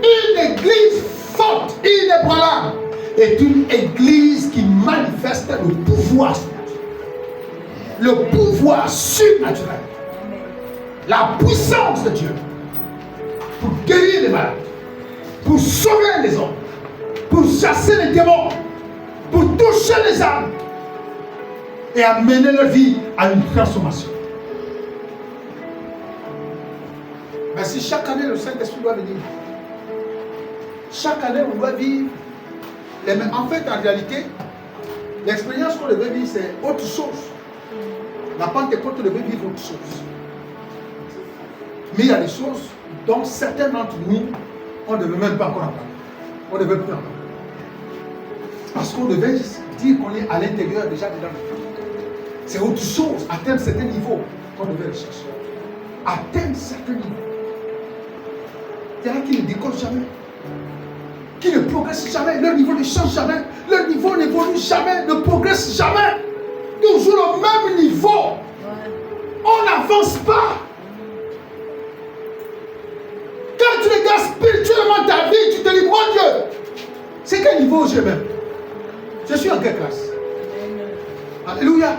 Une église forte, inébranlable, est une église qui manifeste le pouvoir surnaturel. Le pouvoir surnaturel. La puissance de Dieu pour guérir les malades, pour sauver les hommes, pour chasser les démons, pour toucher les âmes et amener leur vie à une transformation. Mais si chaque année le Saint-Esprit doit venir, chaque année on doit vivre. En fait, en réalité, l'expérience qu'on devait vivre, c'est autre chose. La Pentecôte devait vivre autre chose. Mais il y a des choses dont certains d'entre nous, on ne devait même pas encore en parler. On ne devait plus en parler. Parce qu'on devait dire qu'on est à l'intérieur déjà dedans. C'est autre chose, atteindre certains niveaux qu'on devait rechercher. Atteindre certains niveaux. Il y en a qui ne décollent jamais. Qui ne progressent jamais, leur niveau ne change jamais, leur niveau n'évolue jamais, ne progresse jamais. Toujours au même niveau. On n'avance pas. Quand tu regardes spirituellement ta vie, tu te dis, mon Dieu, c'est quel niveau j'ai même? Je suis en quelle classe? Alléluia.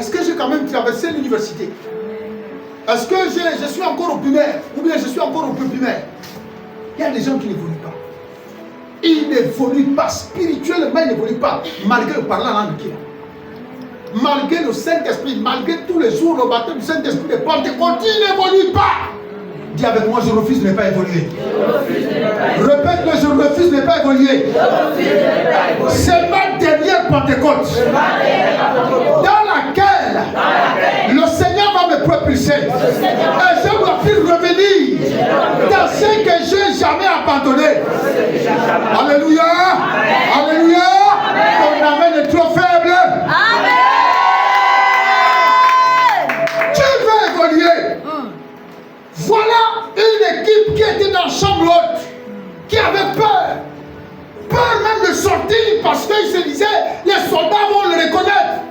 Est-ce que j'ai quand même traversé l'université? Est-ce que je suis encore au primaire? Ou bien je suis encore au peu primaire? Il y a des gens qui n'évoluent pas. Ils n'évoluent pas spirituellement, ils n'évoluent pas malgré le parlant en langue qui est. Malgré le Saint-Esprit, malgré tous les jours le baptême du Saint-Esprit de Pentecôte, ils n'évoluent pas. Dis avec moi, je refuse de ne pas évoluer. Répète-le, je refuse de ne pas évoluer. C'est ma dernière Pentecôte dans laquelle propulser. Et je dois plus revenir dans ce que je n'ai jamais abandonné. Alléluia. Alléluia. Ton amen est trop faible.
Amen.
Tu veux évoluer. Voilà une équipe qui était dans la chambre haute, qui avait peur. Peur même de sortir parce qu'ils se disaient, les soldats vont le reconnaître.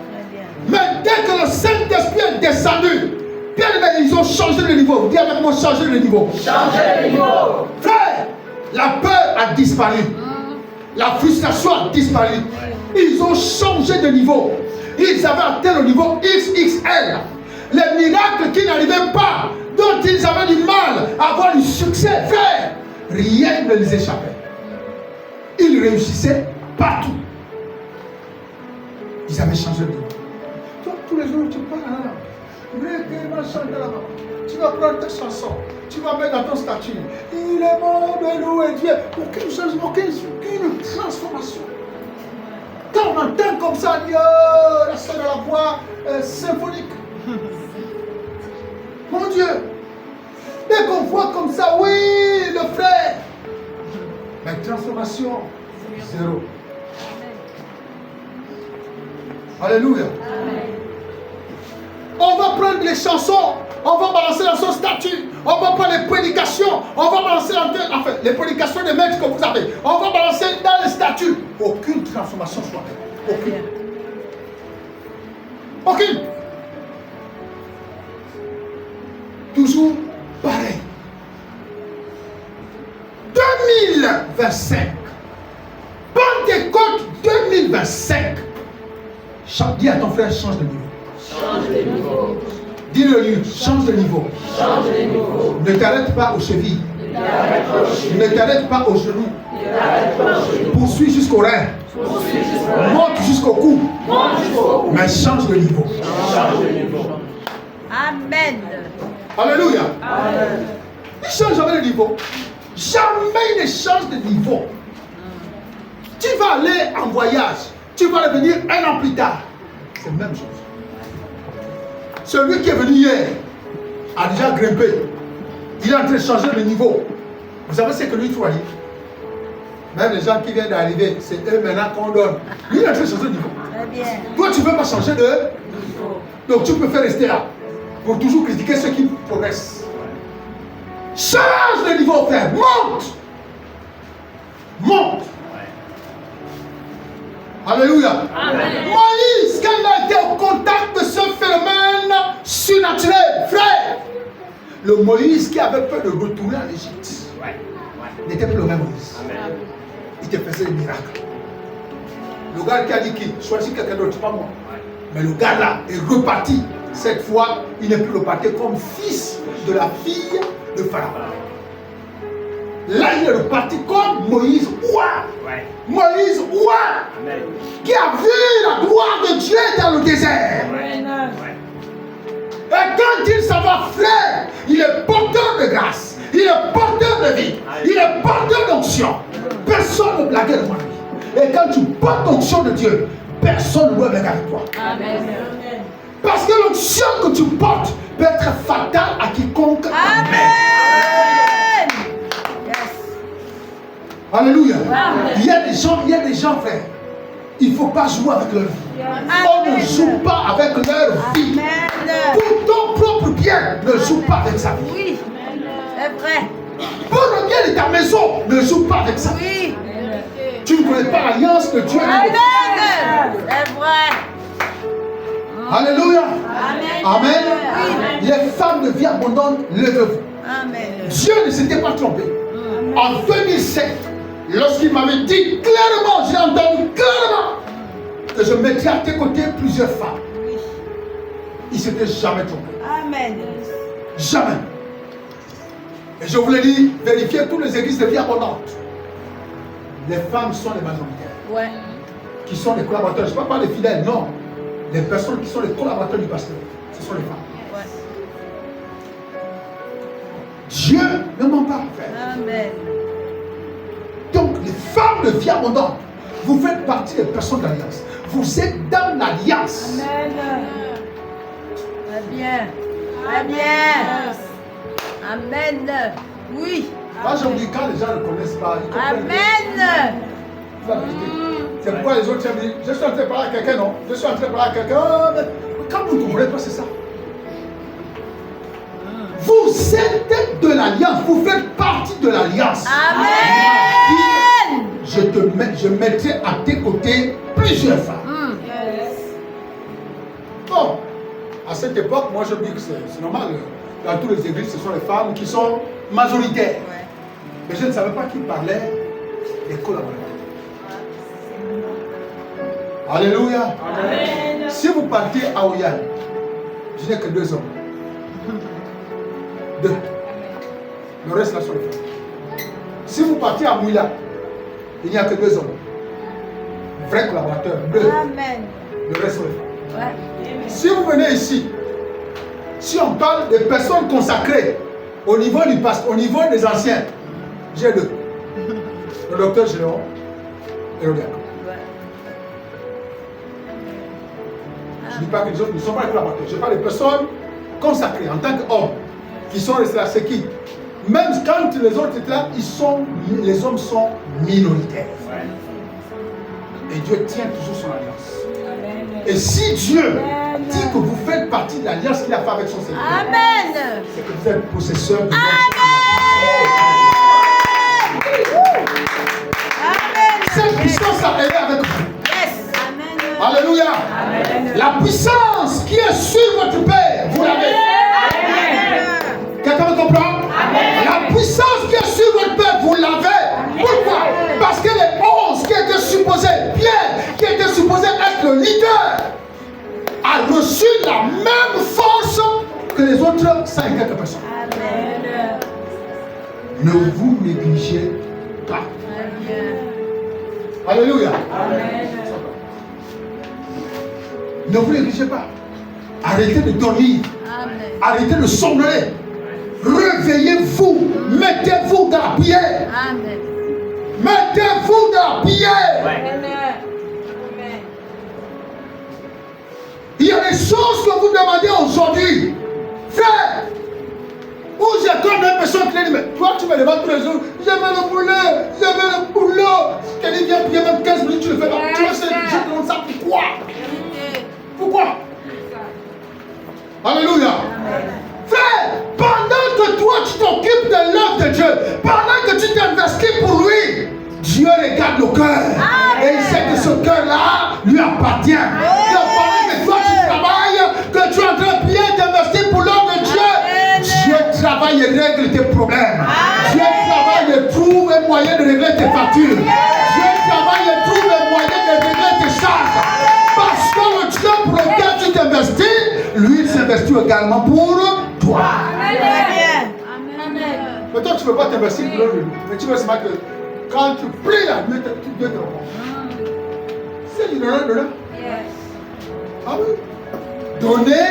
Mais dès que le Saint-Esprit est descendu, bien aimé, ils ont changé de niveau. Dis avec moi, changer de niveau.
Changer de niveau.
Frère, la peur a disparu. La frustration a disparu. Ils ont changé de niveau. Ils avaient atteint le niveau XXL. Les miracles qui n'arrivaient pas, dont ils avaient du mal à avoir du succès, frère, rien ne les échappait. Ils réussissaient partout. Ils avaient changé de niveau. Toi, tous les jours, tu parles là. Tu vas prendre ta chanson. Tu vas mettre dans ton statut. Il est mort de louer Dieu. Aucune changement, aucune transformation. Quand on entend comme ça, Dieu, la sonne de la voix symphonique. Mon Dieu. Dès qu'on voit comme ça, oui, le frère. Mais transformation, zéro. Alléluia. On va prendre les chansons, on va balancer dans son statut, on va prendre les prédications, on va balancer enfin, les prédications des maîtres que vous avez, on va balancer dans les statuts. Aucune transformation soit faite. Aucune. Aucune. Toujours pareil. 2025. Pentecôte 2025. Dis à ton frère, change de niveau.
Change de niveau.
Dis-le-lui, change de niveau.
Change de niveau.
Ne t'arrête pas aux chevilles. Ne t'arrête pas aux genoux. Poursuis jusqu'au rein. Monte jusqu'au cou. Mais change de niveau.
Amen.
Alléluia. Il ne change jamais de niveau. Jamais il ne change de niveau. Tu vas aller en voyage. Tu vas revenir un an plus tard. C'est la même chose. Celui qui est venu hier a déjà grimpé. Il est en train de changer de niveau. Vous savez ce que lui doit dire? Même les gens qui viennent d'arriver, c'est eux maintenant qu'on donne. Lui, il est en train de changer de niveau.
Très bien.
Toi, tu ne veux pas changer de niveau. Donc, tu peux faire rester là. Pour toujours critiquer ceux qui progressent. Change de niveau, frère. Monte. Monte. Alléluia. Amen. Moïse, quand il a été au contact de ce phénomène surnaturel, frère, le Moïse qui avait peur de retourner en Égypte n'était plus le même Moïse. Amen. Il te faisait des miracles. Le gars qui a dit qu'il choisit quelqu'un d'autre, pas moi. Mais le gars là est reparti. Cette fois, il n'est plus reparti comme fils de la fille de Pharaon. Là, il est reparti comme Moïse roi. Moïse roi. Qui a vu la gloire de Dieu dans le désert. Et quand il s'en va, frère, il est porteur de grâce. Il est porteur de vie. Il est porteur d'onction. Personne ne blague devant lui. Et quand tu portes l'onction de Dieu, personne ne doit blaguer avec toi. Amen. Parce que l'onction que tu portes peut être fatale à quiconque. Amen. Alléluia. Amen. Il y a des gens, frère. Il ne faut pas jouer avec leur vie. On ne joue pas avec leur vie. Amen. Pour ton propre bien, ne joue pas avec sa vie.
Oui, c'est vrai.
Pour le bien de ta maison, ne joue pas avec ça.
Oui.
Tu ne connais pas l'alliance de Dieu.
Amen. C'est vrai.
Alléluia.
Amen.
Amen.
Amen.
Les femmes de vie abondante, levez-vous.
Amen.
Dieu ne s'était pas trompé. En 2007, lorsqu'il m'avait dit clairement, j'ai entendu clairement que je mettrais à tes côtés plusieurs femmes. Il ne s'était jamais trompé.
Amen.
Jamais. Et je vous l'ai dit, vérifiez toutes les églises de vie abondante. Les femmes sont les majoritaires.
Ouais.
Qui sont les collaborateurs. Je ne parle pas des fidèles, non. Les personnes qui sont les collaborateurs du pasteur, ce sont les femmes.
Ouais.
Dieu ne ment pas, frère.
Amen.
Donc, les femmes de vie abondante, vous faites partie des personnes d'alliance. Vous êtes dans l'alliance.
Amen. Très bien. Très bien. Amen. Oui.
Moi, je me dis, quand les gens ne connaissent pas, ils comprennent
Amen.
la vérité. C'est pourquoi les autres disent, je suis en train de parler à quelqu'un, non? Je suis en train de parler à quelqu'un. Mais quand vous ne comprenez pas, c'est ça. Vous êtes de l'alliance, vous faites partie de l'alliance.
Amen.
Je mettrai à tes côtés plusieurs femmes. Bon, à cette époque, moi je dis que c'est normal. Dans toutes les églises, ce sont les femmes qui sont majoritaires. Mais je ne savais pas qui parlait des collaborateurs. Alléluia.
Amen.
Si vous partez à Oyan, je n'ai que 2 hommes. 2. Le reste là sont les femmes. Si vous partez à Mouila, il n'y a que 2 hommes. Vrais collaborateurs, 2.
Amen.
Le reste sont les femmes.
Ouais.
Si vous venez ici, si on parle des personnes consacrées au niveau du pasteur, au niveau des anciens, j'ai 2. Le docteur Général et le diacre. Je ne dis pas que les autres ne sont pas les collaborateurs. Je parle des personnes consacrées en tant qu'hommes qui sont restés là. C'est qui? Même quand les autres étaient là, les hommes sont minoritaires. Et Dieu tient toujours son alliance. Et si Dieu dit que vous faites partie de l'alliance qu'il a fait avec son Seigneur,
Amen.
c'est que vous êtes possesseur de cette puissance a aidé avec vous. Alléluia. Amen. La puissance qui est sur votre Père, vous l'avez. Quelqu'un me comprend? Amen. La puissance qui est sur votre Père, vous l'avez. Pourquoi? Parce que les 11 qui étaient supposés, Pierre, qui était supposé être le leader, a reçu la même force que les autres 5 quelques personnes. Amen. Ne vous négligez pas. Amen. Alléluia. Amen. Ne vous négligez pas. Arrêtez de dormir. Amen. Arrêtez de somnoler. Réveillez-vous. Mettez-vous dans la prière. Amen. Mettez-vous dans la prière. Amen. Il y a des choses que vous demandez aujourd'hui. Frère, où j'ai comme une personne qui dit, mais toi tu me demandes tous les jours, j'avais le boulot. Quelqu'un vient prier même 15 minutes, tu le fais pas. Tu le sais, je te demande ça pourquoi? Pourquoi? Alléluia. Amen. Frère, pendant que toi tu t'occupes de l'œuvre de Dieu, pendant que tu t'investis pour lui, Dieu regarde le cœur. Et il sait que ce cœur-là lui appartient. Donc pendant que toi tu travailles, que tu es en train de prier, d'investir pour l'œuvre de Dieu, Dieu travaille et règle tes problèmes. Dieu travaille et trouve un moyen de régler tes factures. Dieu travaille et trouve un moyen de régler tes charges. Parce que le Dieu pour lequel tu t'investis, lui il s'investit également pour toi. Amen. Mais toi tu ne veux pas t'investir pour lui. Mais tu veux seulement que quand tu pries la nuit, Dieu te répond. C'est l'ignorant de là. Ah oui. Donnez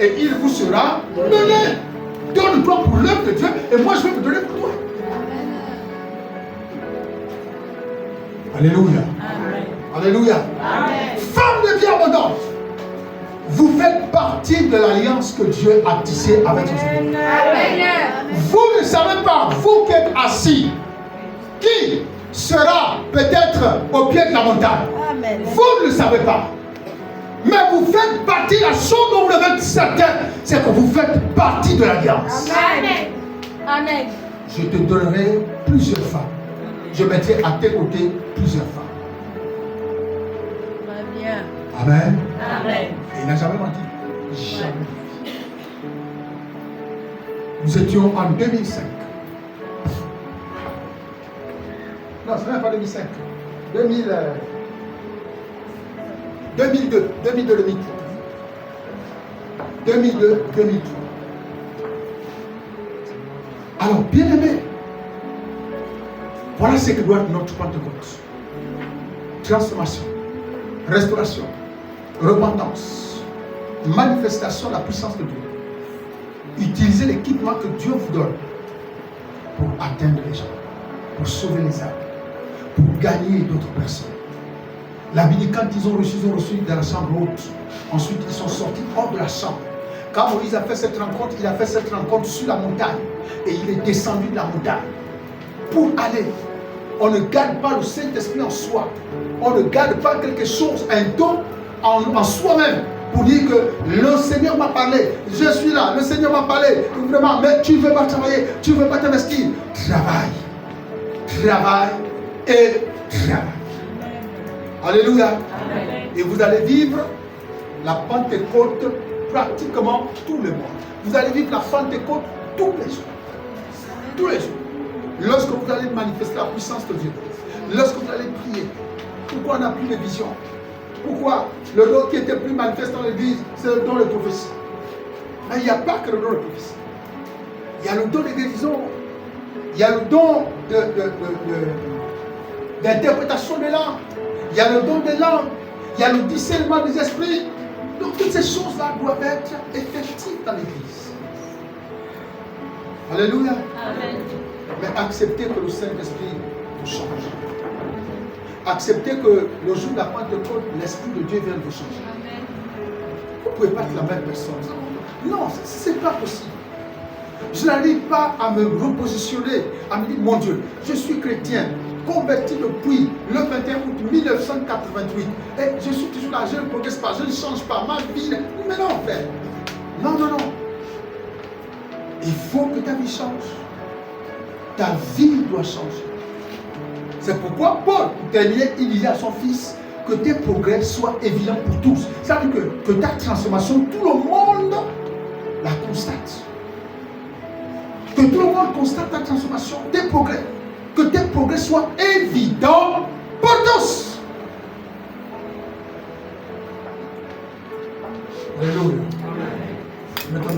et il vous sera donné. Donne-toi pour l'œuvre de Dieu et moi je vais me donner pour toi. Alléluia. Amen. Alléluia. Amen. Femme de vie abondante, vous faites partie de l'alliance que Dieu a tissée avec son Seigneur. Vous ne savez pas, vous qui êtes assis, qui sera peut-être au pied de la montagne. Amen. Vous ne le savez pas. Mais vous faites partie, la chose dont vous devez être certain, c'est que vous faites partie de l'alliance. Amen. Amen. Je te donnerai plusieurs femmes. Je mettrai à tes côtés plusieurs femmes. Amen. Amen. Et il n'a jamais menti. Jamais. Nous étions en 2005. Non, ce n'est pas 2005. 2002, 2003. 2002, 2003. Alors, bien aimé, voilà ce que doit être notre Pentecôte. Transformation, restauration, repentance, manifestation de la puissance de Dieu. Utilisez l'équipement que Dieu vous donne pour atteindre les gens, pour sauver les âmes, pour gagner d'autres personnes. La Bible dit quand ils ont reçu dans la chambre haute. Ensuite, ils sont sortis hors de la chambre. Quand Moïse a fait cette rencontre, il a fait cette rencontre sur la montagne. Et il est descendu de la montagne pour aller. On ne garde pas le Saint-Esprit en soi. On ne garde pas quelque chose, un don en soi-même. Pour dire que le Seigneur m'a parlé, je suis là, le Seigneur m'a parlé, vraiment, mais tu ne veux pas travailler, tu ne veux pas t'investir. Travaille, travaille et travaille. Alléluia.
Amen.
Et vous allez vivre la Pentecôte pratiquement tous les mois. Vous allez vivre la Pentecôte tous les jours. Tous les jours. Lorsque vous allez manifester la puissance de Dieu, lorsque vous allez prier, pourquoi on n'a plus de vision? Pourquoi le don qui était plus manifeste dans l'église, c'est le don de prophétie? Mais il n'y a pas que le don de prophétie. Il y a le don de guérison. Il y a le don d'interprétation des langues. Il y a le don des langues. Il y a le discernement des esprits. Donc toutes ces choses-là doivent être effectives dans l'église. Alléluia.
Amen.
Mais acceptez que le Saint-Esprit vous change. Acceptez que le jour de la Pentecôte, l'Esprit de Dieu vienne vous changer.
Amen.
Vous ne pouvez pas être la même personne. Non, ce n'est pas possible. Je n'arrive pas à me repositionner, à me dire, mon Dieu, je suis chrétien, converti depuis le 21 août 1988. Et je suis toujours là, je ne progresse pas, je ne change pas, ma vie. Mais non, frère. Non, non, non. Il faut que ta vie change. Ta vie doit changer. C'est pourquoi Paul, pour terminer, il disait à son fils que tes progrès soient évidents pour tous. Ça veut dire que ta transformation, tout le monde la constate. Que tout le monde constate ta transformation, tes progrès. Que tes progrès soient évidents pour tous. Alléluia. Maintenant,